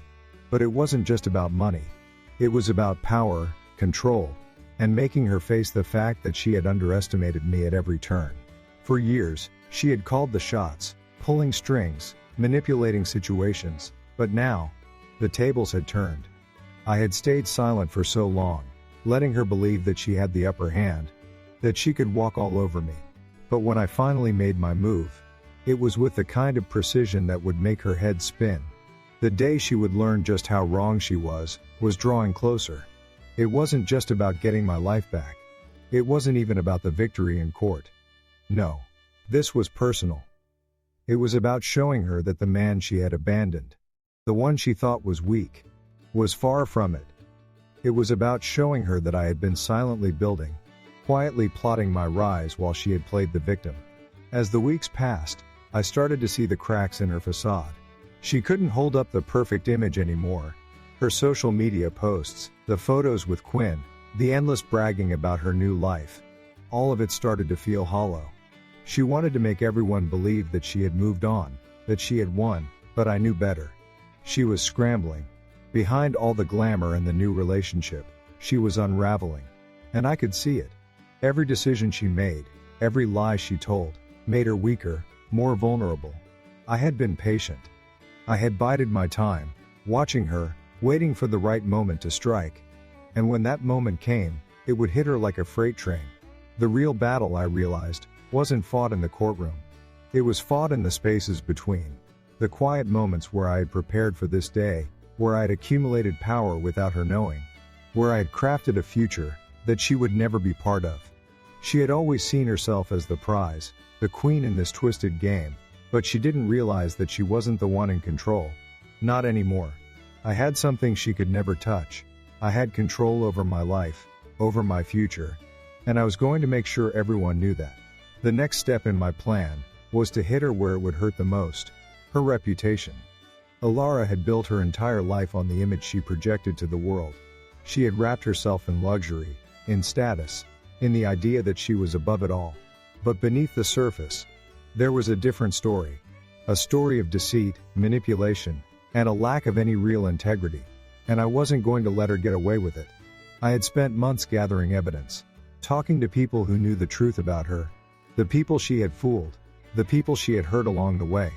But it wasn't just about money. It was about power, control, and making her face the fact that she had underestimated me at every turn. For years, she had called the shots, pulling strings, manipulating situations, but now, the tables had turned. I had stayed silent for so long, letting her believe that she had the upper hand, that she could walk all over me. But when I finally made my move, it was with the kind of precision that would make her head spin. The day she would learn just how wrong she was drawing closer. It wasn't just about getting my life back. It wasn't even about the victory in court. No. This was personal. It was about showing her that the man she had abandoned, the one she thought was weak, was far from it. It was about showing her that I had been silently building, quietly plotting my rise while she had played the victim. As the weeks passed, I started to see the cracks in her facade. She couldn't hold up the perfect image anymore. Her social media posts, the photos with Quinn, the endless bragging about her new life. All of it started to feel hollow. She wanted to make everyone believe that she had moved on, that she had won, but I knew better. She was scrambling. Behind all the glamour and the new relationship, she was unraveling. And I could see it. Every decision she made, every lie she told, made her weaker, more vulnerable. I had been patient. I had bided my time, watching her, waiting for the right moment to strike. And when that moment came, it would hit her like a freight train. The real battle, I realized, wasn't fought in the courtroom. It was fought in the spaces between. The quiet moments where I had prepared for this day, where I had accumulated power without her knowing, where I had crafted a future that she would never be part of. She had always seen herself as the prize, the queen in this twisted game, but she didn't realize that she wasn't the one in control. Not anymore. I had something she could never touch. I had control over my life, over my future, and I was going to make sure everyone knew that. The next step in my plan was to hit her where it would hurt the most, her reputation. Alara had built her entire life on the image she projected to the world. She had wrapped herself in luxury, in status, in the idea that she was above it all. But beneath the surface, there was a different story. A story of deceit, manipulation, and a lack of any real integrity. And I wasn't going to let her get away with it. I had spent months gathering evidence, talking to people who knew the truth about her, the people she had fooled, the people she had hurt along the way.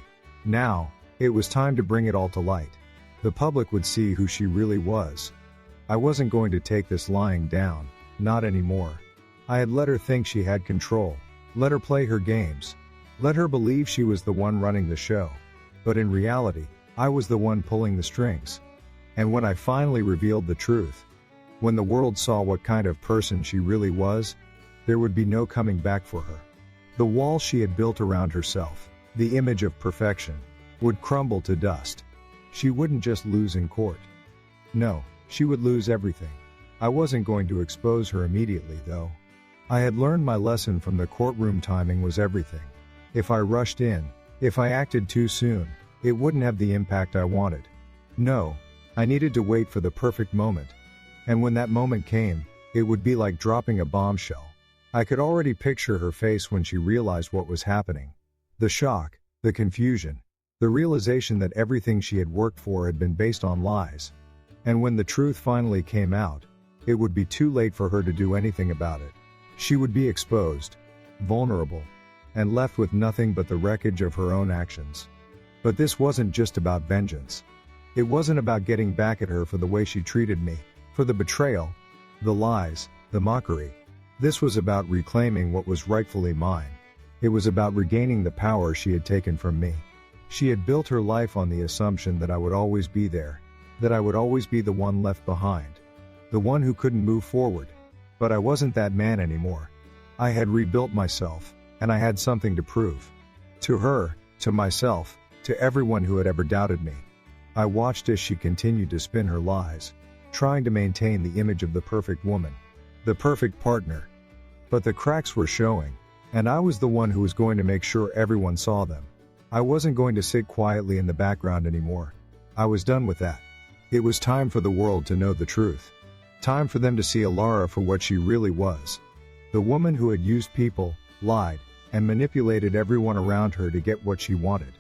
Now, it was time to bring it all to light. The public would see who she really was. I wasn't going to take this lying down, not anymore. I had let her think she had control, let her play her games, let her believe she was the one running the show. But in reality, I was the one pulling the strings. And when I finally revealed the truth, when the world saw what kind of person she really was, there would be no coming back for her. The wall she had built around herself, the image of perfection, would crumble to dust. She wouldn't just lose in court. No, she would lose everything. I wasn't going to expose her immediately, though. I had learned my lesson from the courtroom. Timing was everything. If I rushed in, if I acted too soon, it wouldn't have the impact I wanted. No, I needed to wait for the perfect moment. And when that moment came, it would be like dropping a bombshell. I could already picture her face when she realized what was happening. The shock, the confusion, the realization that everything she had worked for had been based on lies. And when the truth finally came out, it would be too late for her to do anything about it. She would be exposed, vulnerable, and left with nothing but the wreckage of her own actions. But this wasn't just about vengeance. It wasn't about getting back at her for the way she treated me, for the betrayal, the lies, the mockery. This was about reclaiming what was rightfully mine. It was about regaining the power she had taken from me. She had built her life on the assumption that I would always be there, that I would always be the one left behind, the one who couldn't move forward. But I wasn't that man anymore. I had rebuilt myself, and I had something to prove. To her, to myself, to everyone who had ever doubted me. I watched as she continued to spin her lies, trying to maintain the image of the perfect woman, the perfect partner. But the cracks were showing, and I was the one who was going to make sure everyone saw them. I wasn't going to sit quietly in the background anymore. I was done with that. It was time for the world to know the truth. Time for them to see Alara for what she really was. The woman who had used people, lied, and manipulated everyone around her to get what she wanted.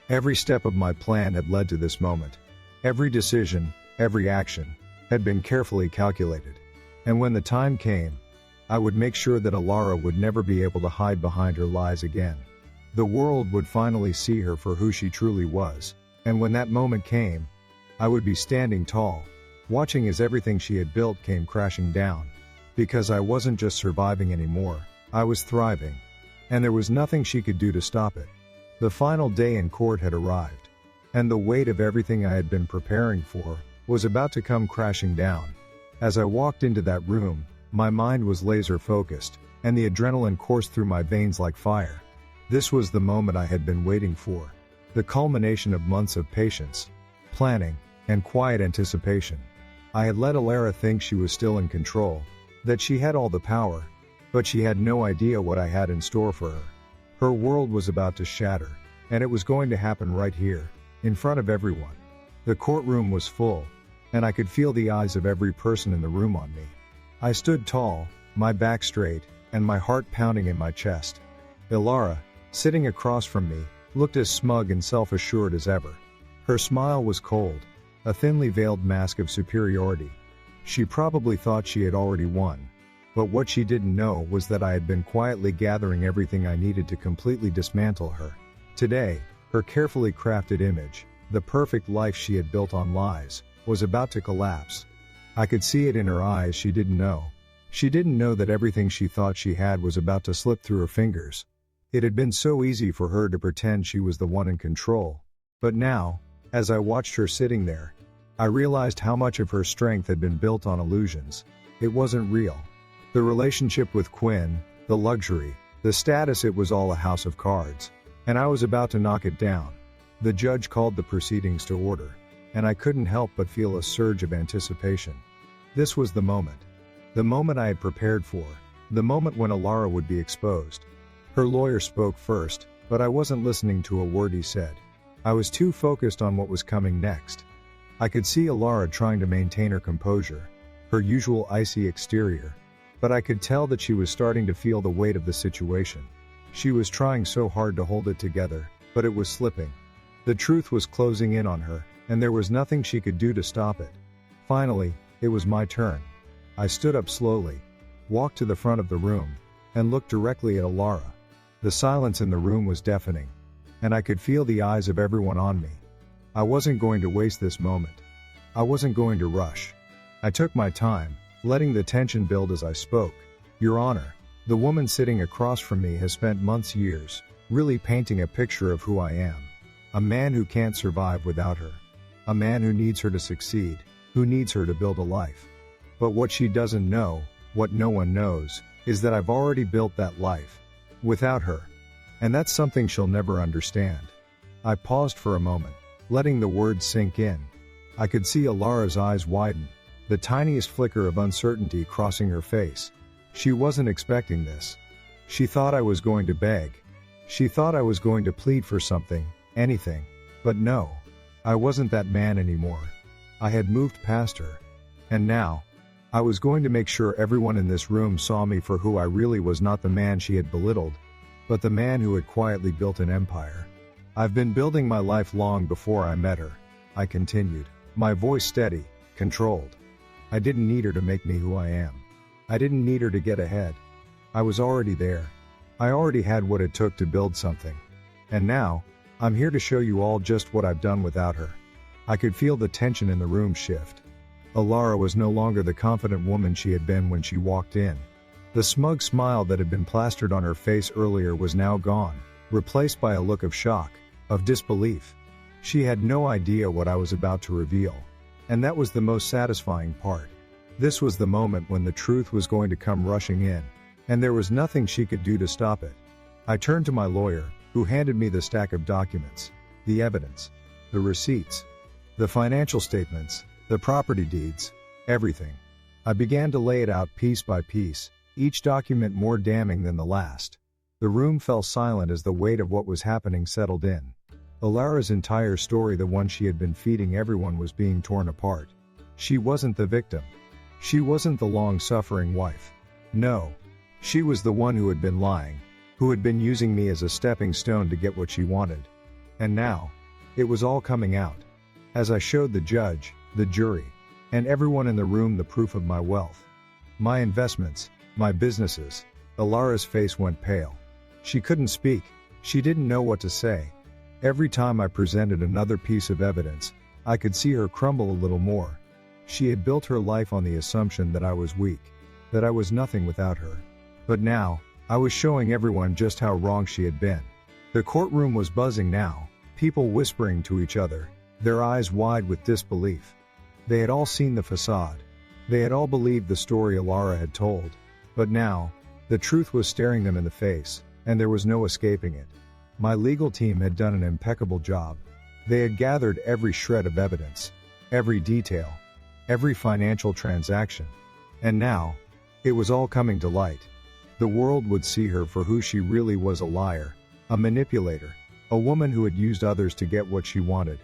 Every step of my plan had led to this moment. Every decision, every action, had been carefully calculated. And when the time came, I would make sure that Alara would never be able to hide behind her lies again. The world would finally see her for who she truly was, and when that moment came, I would be standing tall, watching as everything she had built came crashing down. Because I wasn't just surviving anymore, I was thriving. And there was nothing she could do to stop it. The final day in court had arrived, and the weight of everything I had been preparing for was about to come crashing down. As I walked into that room, my mind was laser focused, and the adrenaline coursed through my veins like fire. This was the moment I had been waiting for, the culmination of months of patience, planning, and quiet anticipation. I had let Alara think she was still in control, that she had all the power, but she had no idea what I had in store for her. Her world was about to shatter, and it was going to happen right here, in front of everyone. The courtroom was full, and I could feel the eyes of every person in the room on me. I stood tall, my back straight, and my heart pounding in my chest. Alara, sitting across from me, looked as smug and self-assured as ever. Her smile was cold, a thinly veiled mask of superiority. She probably thought she had already won. But what she didn't know was that I had been quietly gathering everything I needed to completely dismantle her. Today, her carefully crafted image, the perfect life she had built on lies, was about to collapse. I could see it in her eyes. She didn't know. She didn't know that everything she thought she had was about to slip through her fingers. It had been so easy for her to pretend she was the one in control. But now, as I watched her sitting there, I realized how much of her strength had been built on illusions. It wasn't real. The relationship with Quinn, the luxury, the status, it was all a house of cards. And I was about to knock it down. The judge called the proceedings to order, and I couldn't help but feel a surge of anticipation. This was the moment. The moment I had prepared for. The moment when Alara would be exposed. Her lawyer spoke first, but I wasn't listening to a word he said. I was too focused on what was coming next. I could see Alara trying to maintain her composure, her usual icy exterior. But I could tell that she was starting to feel the weight of the situation. She was trying so hard to hold it together, but it was slipping. The truth was closing in on her, and there was nothing she could do to stop it. Finally, it was my turn. I stood up slowly, walked to the front of the room, and looked directly at Alara. The silence in the room was deafening, and I could feel the eyes of everyone on me. I wasn't going to waste this moment. I wasn't going to rush. I took my time, letting the tension build as I spoke. Your Honor, the woman sitting across from me has spent years, really painting a picture of who I am. A man who can't survive without her. A man who needs her to succeed, who needs her to build a life. But what she doesn't know, what no one knows, is that I've already built that life. Without her. And that's something she'll never understand. I paused for a moment, letting the words sink in. I could see Alara's eyes widen, the tiniest flicker of uncertainty crossing her face. She wasn't expecting this. She thought I was going to beg. She thought I was going to plead for something, anything. But no. I wasn't that man anymore. I had moved past her. And now, I was going to make sure everyone in this room saw me for who I really was, not the man she had belittled, but the man who had quietly built an empire. I've been building my life long before I met her, I continued, my voice steady, controlled. I didn't need her to make me who I am. I didn't need her to get ahead. I was already there. I already had what it took to build something. And now, I'm here to show you all just what I've done without her. I could feel the tension in the room shift. Alara was no longer the confident woman she had been when she walked in. The smug smile that had been plastered on her face earlier was now gone, replaced by a look of shock, of disbelief. She had no idea what I was about to reveal. And that was the most satisfying part. This was the moment when the truth was going to come rushing in, and there was nothing she could do to stop it. I turned to my lawyer, who handed me the stack of documents, the evidence, the receipts, the financial statements, the property deeds, everything. I began to lay it out piece by piece, each document more damning than the last. The room fell silent as the weight of what was happening settled in. Alara's entire story, the one she had been feeding everyone, was being torn apart. She wasn't the victim. She wasn't the long-suffering wife. No. She was the one who had been lying, who had been using me as a stepping stone to get what she wanted. And now, it was all coming out. As I showed the judge, the jury, and everyone in the room the proof of my wealth, my investments, my businesses, Alara's face went pale. She couldn't speak. She didn't know what to say. Every time I presented another piece of evidence, I could see her crumble a little more. She had built her life on the assumption that I was weak, that I was nothing without her. But now, I was showing everyone just how wrong she had been. The courtroom was buzzing now, people whispering to each other, their eyes wide with disbelief. They had all seen the facade. They had all believed the story Alara had told. But now, the truth was staring them in the face, and there was no escaping it. My legal team had done an impeccable job. They had gathered every shred of evidence, every detail, every financial transaction. And now, it was all coming to light. The world would see her for who she really was: a liar, a manipulator, a woman who had used others to get what she wanted.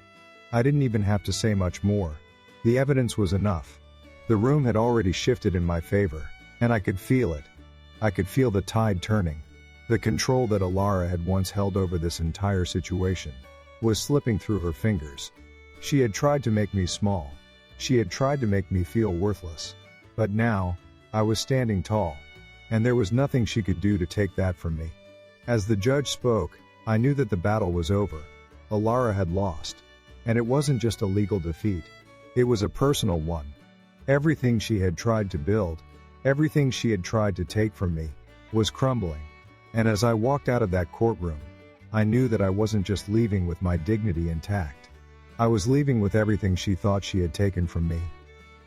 I didn't even have to say much more. The evidence was enough. The room had already shifted in my favor, and I could feel it. I could feel the tide turning. The control that Alara had once held over this entire situation was slipping through her fingers. She had tried to make me small. She had tried to make me feel worthless. But now, I was standing tall, and there was nothing she could do to take that from me. As the judge spoke, I knew that the battle was over. Alara had lost. And it wasn't just a legal defeat. It was a personal one. Everything she had tried to build, everything she had tried to take from me, was crumbling. And as I walked out of that courtroom, I knew that I wasn't just leaving with my dignity intact. I was leaving with everything she thought she had taken from me.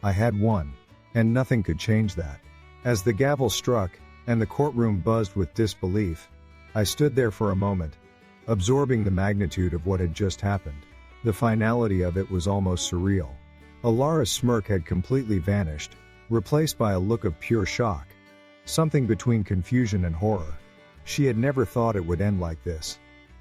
I had won, and nothing could change that. As the gavel struck, and the courtroom buzzed with disbelief, I stood there for a moment, absorbing the magnitude of what had just happened. The finality of it was almost surreal. Alara's smirk had completely vanished, replaced by a look of pure shock. Something between confusion and horror. She had never thought it would end like this.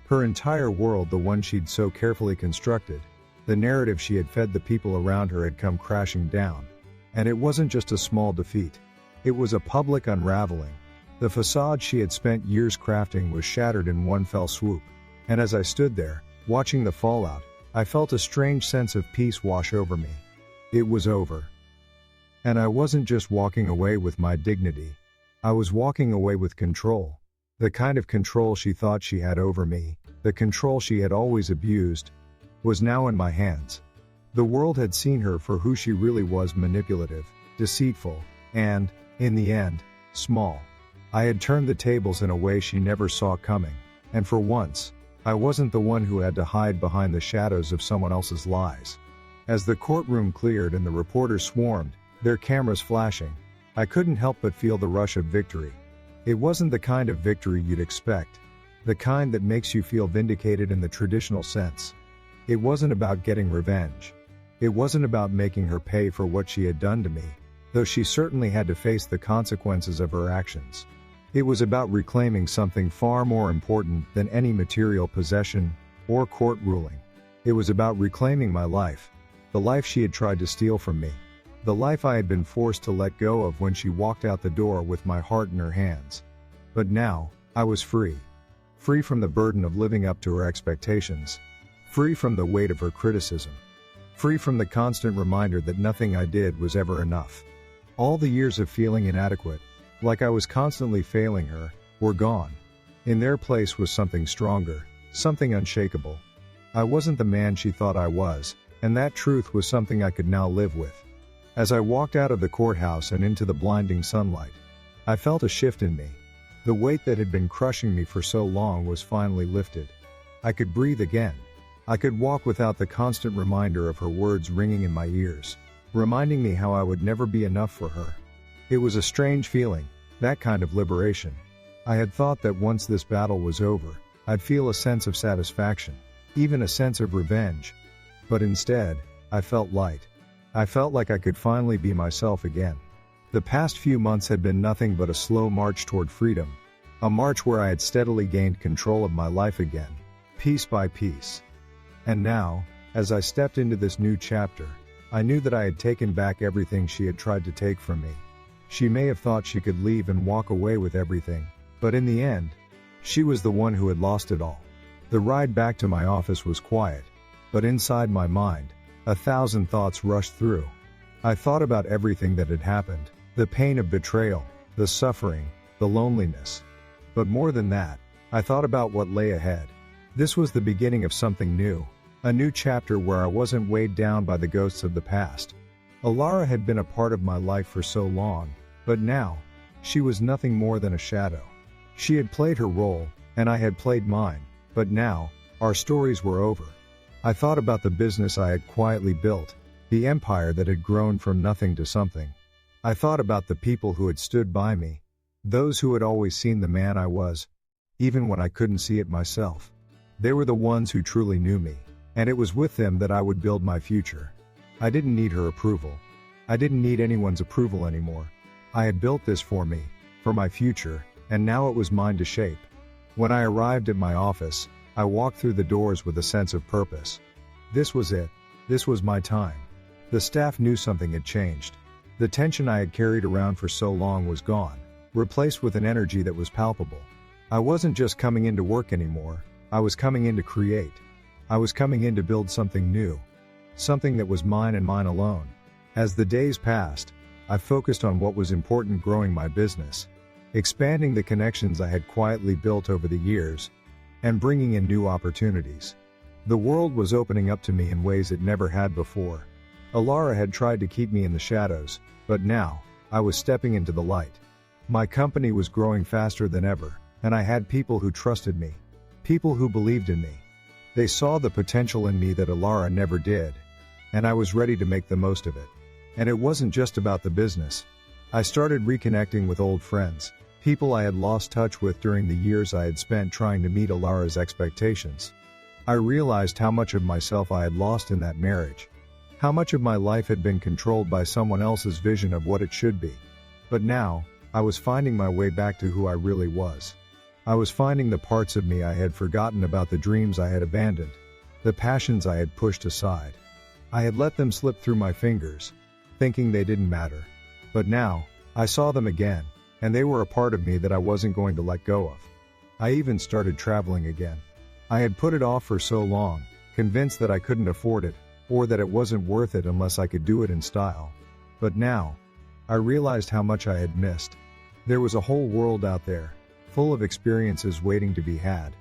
Her entire world, the one she'd so carefully constructed, the narrative she had fed the people around her, had come crashing down. And it wasn't just a small defeat. It was a public unraveling. The facade she had spent years crafting was shattered in one fell swoop. And as I stood there, watching the fallout, I felt a strange sense of peace wash over me. It was over. And I wasn't just walking away with my dignity. I was walking away with control. The kind of control she thought she had over me, the control she had always abused, was now in my hands. The world had seen her for who she really was: manipulative, deceitful, and, in the end, small. I had turned the tables in a way she never saw coming, and for once, I wasn't the one who had to hide behind the shadows of someone else's lies. As the courtroom cleared and the reporters swarmed, their cameras flashing, I couldn't help but feel the rush of victory. It wasn't the kind of victory you'd expect, the kind that makes you feel vindicated in the traditional sense. It wasn't about getting revenge. It wasn't about making her pay for what she had done to me, though she certainly had to face the consequences of her actions. It was about reclaiming something far more important than any material possession or court ruling. It was about reclaiming my life, the life she had tried to steal from me, the life I had been forced to let go of when she walked out the door with my heart in her hands. But now, I was free. Free from the burden of living up to her expectations. Free from the weight of her criticism. Free from the constant reminder that nothing I did was ever enough. All the years of feeling inadequate, like I was constantly failing her, were gone. In their place was something stronger, something unshakable. I wasn't the man she thought I was, and that truth was something I could now live with. As I walked out of the courthouse and into the blinding sunlight, I felt a shift in me. The weight that had been crushing me for so long was finally lifted. I could breathe again. I could walk without the constant reminder of her words ringing in my ears, reminding me how I would never be enough for her. It was a strange feeling, that kind of liberation. I had thought that once this battle was over, I'd feel a sense of satisfaction, even a sense of revenge. But instead, I felt light. I felt like I could finally be myself again. The past few months had been nothing but a slow march toward freedom, a march where I had steadily gained control of my life again, piece by piece. And now, as I stepped into this new chapter, I knew that I had taken back everything she had tried to take from me. She may have thought she could leave and walk away with everything, but in the end, she was the one who had lost it all. The ride back to my office was quiet, but inside my mind, 1,000 thoughts rushed through. I thought about everything that had happened, the pain of betrayal, the suffering, the loneliness. But more than that, I thought about what lay ahead. This was the beginning of something new, a new chapter where I wasn't weighed down by the ghosts of the past. Alara had been a part of my life for so long, but now, she was nothing more than a shadow. She had played her role, and I had played mine, but now, our stories were over. I thought about the business I had quietly built, the empire that had grown from nothing to something. I thought about the people who had stood by me, those who had always seen the man I was, even when I couldn't see it myself. They were the ones who truly knew me, and it was with them that I would build my future. I didn't need her approval. I didn't need anyone's approval anymore. I had built this for me, for my future, and now it was mine to shape. When I arrived at my office, I walked through the doors with a sense of purpose. This was it. This was my time. The staff knew something had changed. The tension I had carried around for so long was gone, replaced with an energy that was palpable. I wasn't just coming into work anymore, I was coming in to create. I was coming in to build something new. Something that was mine and mine alone. As the days passed, I focused on what was important: growing my business, expanding the connections I had quietly built over the years, and bringing in new opportunities. The world was opening up to me in ways it never had before. Alara had tried to keep me in the shadows, but now, I was stepping into the light. My company was growing faster than ever, and I had people who trusted me, people who believed in me. They saw the potential in me that Alara never did, and I was ready to make the most of it. And it wasn't just about the business. I started reconnecting with old friends, people I had lost touch with during the years I had spent trying to meet Alara's expectations. I realized how much of myself I had lost in that marriage, how much of my life had been controlled by someone else's vision of what it should be. But now, I was finding my way back to who I really was. I was finding the parts of me I had forgotten about, the dreams I had abandoned, the passions I had pushed aside. I had let them slip through my fingers, thinking they didn't matter. But now, I saw them again, and they were a part of me that I wasn't going to let go of. I even started traveling again. I had put it off for so long, convinced that I couldn't afford it, or that it wasn't worth it unless I could do it in style. But now, I realized how much I had missed. There was a whole world out there, full of experiences waiting to be had.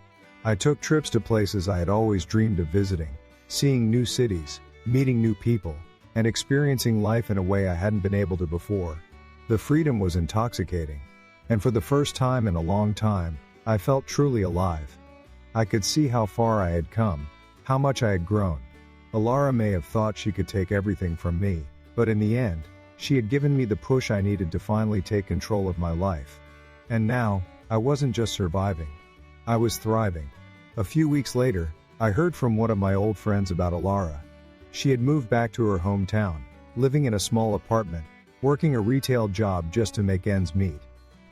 I took trips to places I had always dreamed of visiting, seeing new cities, meeting new people, and experiencing life in a way I hadn't been able to before. The freedom was intoxicating, and for the first time in a long time, I felt truly alive. I could see how far I had come, how much I had grown. Alara may have thought she could take everything from me, but in the end, she had given me the push I needed to finally take control of my life. And now, I wasn't just surviving. I was thriving. A few weeks later, I heard from one of my old friends about Alara. She had moved back to her hometown, living in a small apartment, working a retail job just to make ends meet.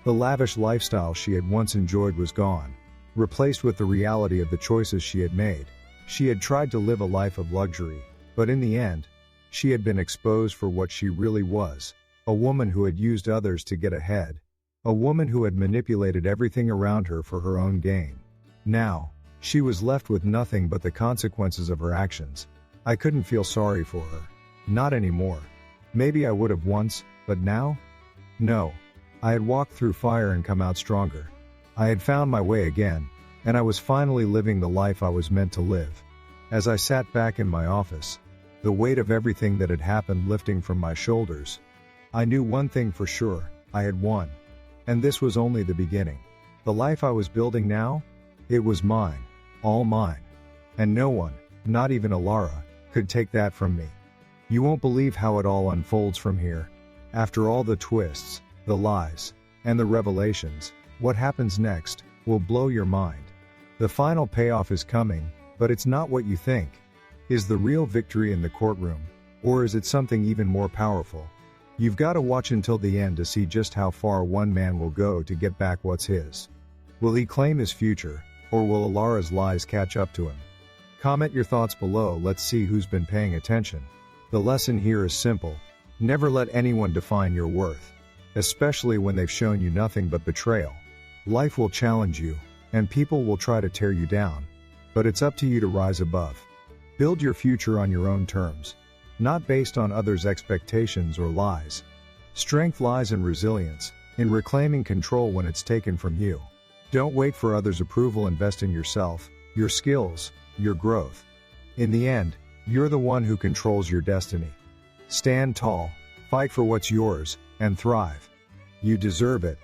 The lavish lifestyle she had once enjoyed was gone, replaced with the reality of the choices she had made. She had tried to live a life of luxury, but in the end, she had been exposed for what she really was: a woman who had used others to get ahead, a woman who had manipulated everything around her for her own gain. Now, she was left with nothing but the consequences of her actions. I couldn't feel sorry for her. Not anymore. Maybe I would have once, but now? No. I had walked through fire and come out stronger. I had found my way again, and I was finally living the life I was meant to live. As I sat back in my office, the weight of everything that had happened lifting from my shoulders, I knew one thing for sure: I had won. And this was only the beginning. The life I was building now? It was mine. All mine. And no one, not even Alara, could take that from me. You won't believe how it all unfolds from here. After all the twists, the lies, and the revelations, what happens next will blow your mind. The final payoff is coming, but it's not what you think. Is the real victory in the courtroom, or is it something even more powerful? You've got to watch until the end to see just how far one man will go to get back what's his. Will he claim his future, or will Alara's lies catch up to him? Comment your thoughts below. Let's see who's been paying attention. The lesson here is simple. Never let anyone define your worth, especially when they've shown you nothing but betrayal. Life will challenge you, and people will try to tear you down. But it's up to you to rise above. Build your future on your own terms, not based on others' expectations or lies. Strength lies in resilience, in reclaiming control when it's taken from you. Don't wait for others' approval. Invest in yourself, your skills, your growth. In the end, you're the one who controls your destiny. Stand tall, fight for what's yours, and thrive. You deserve it.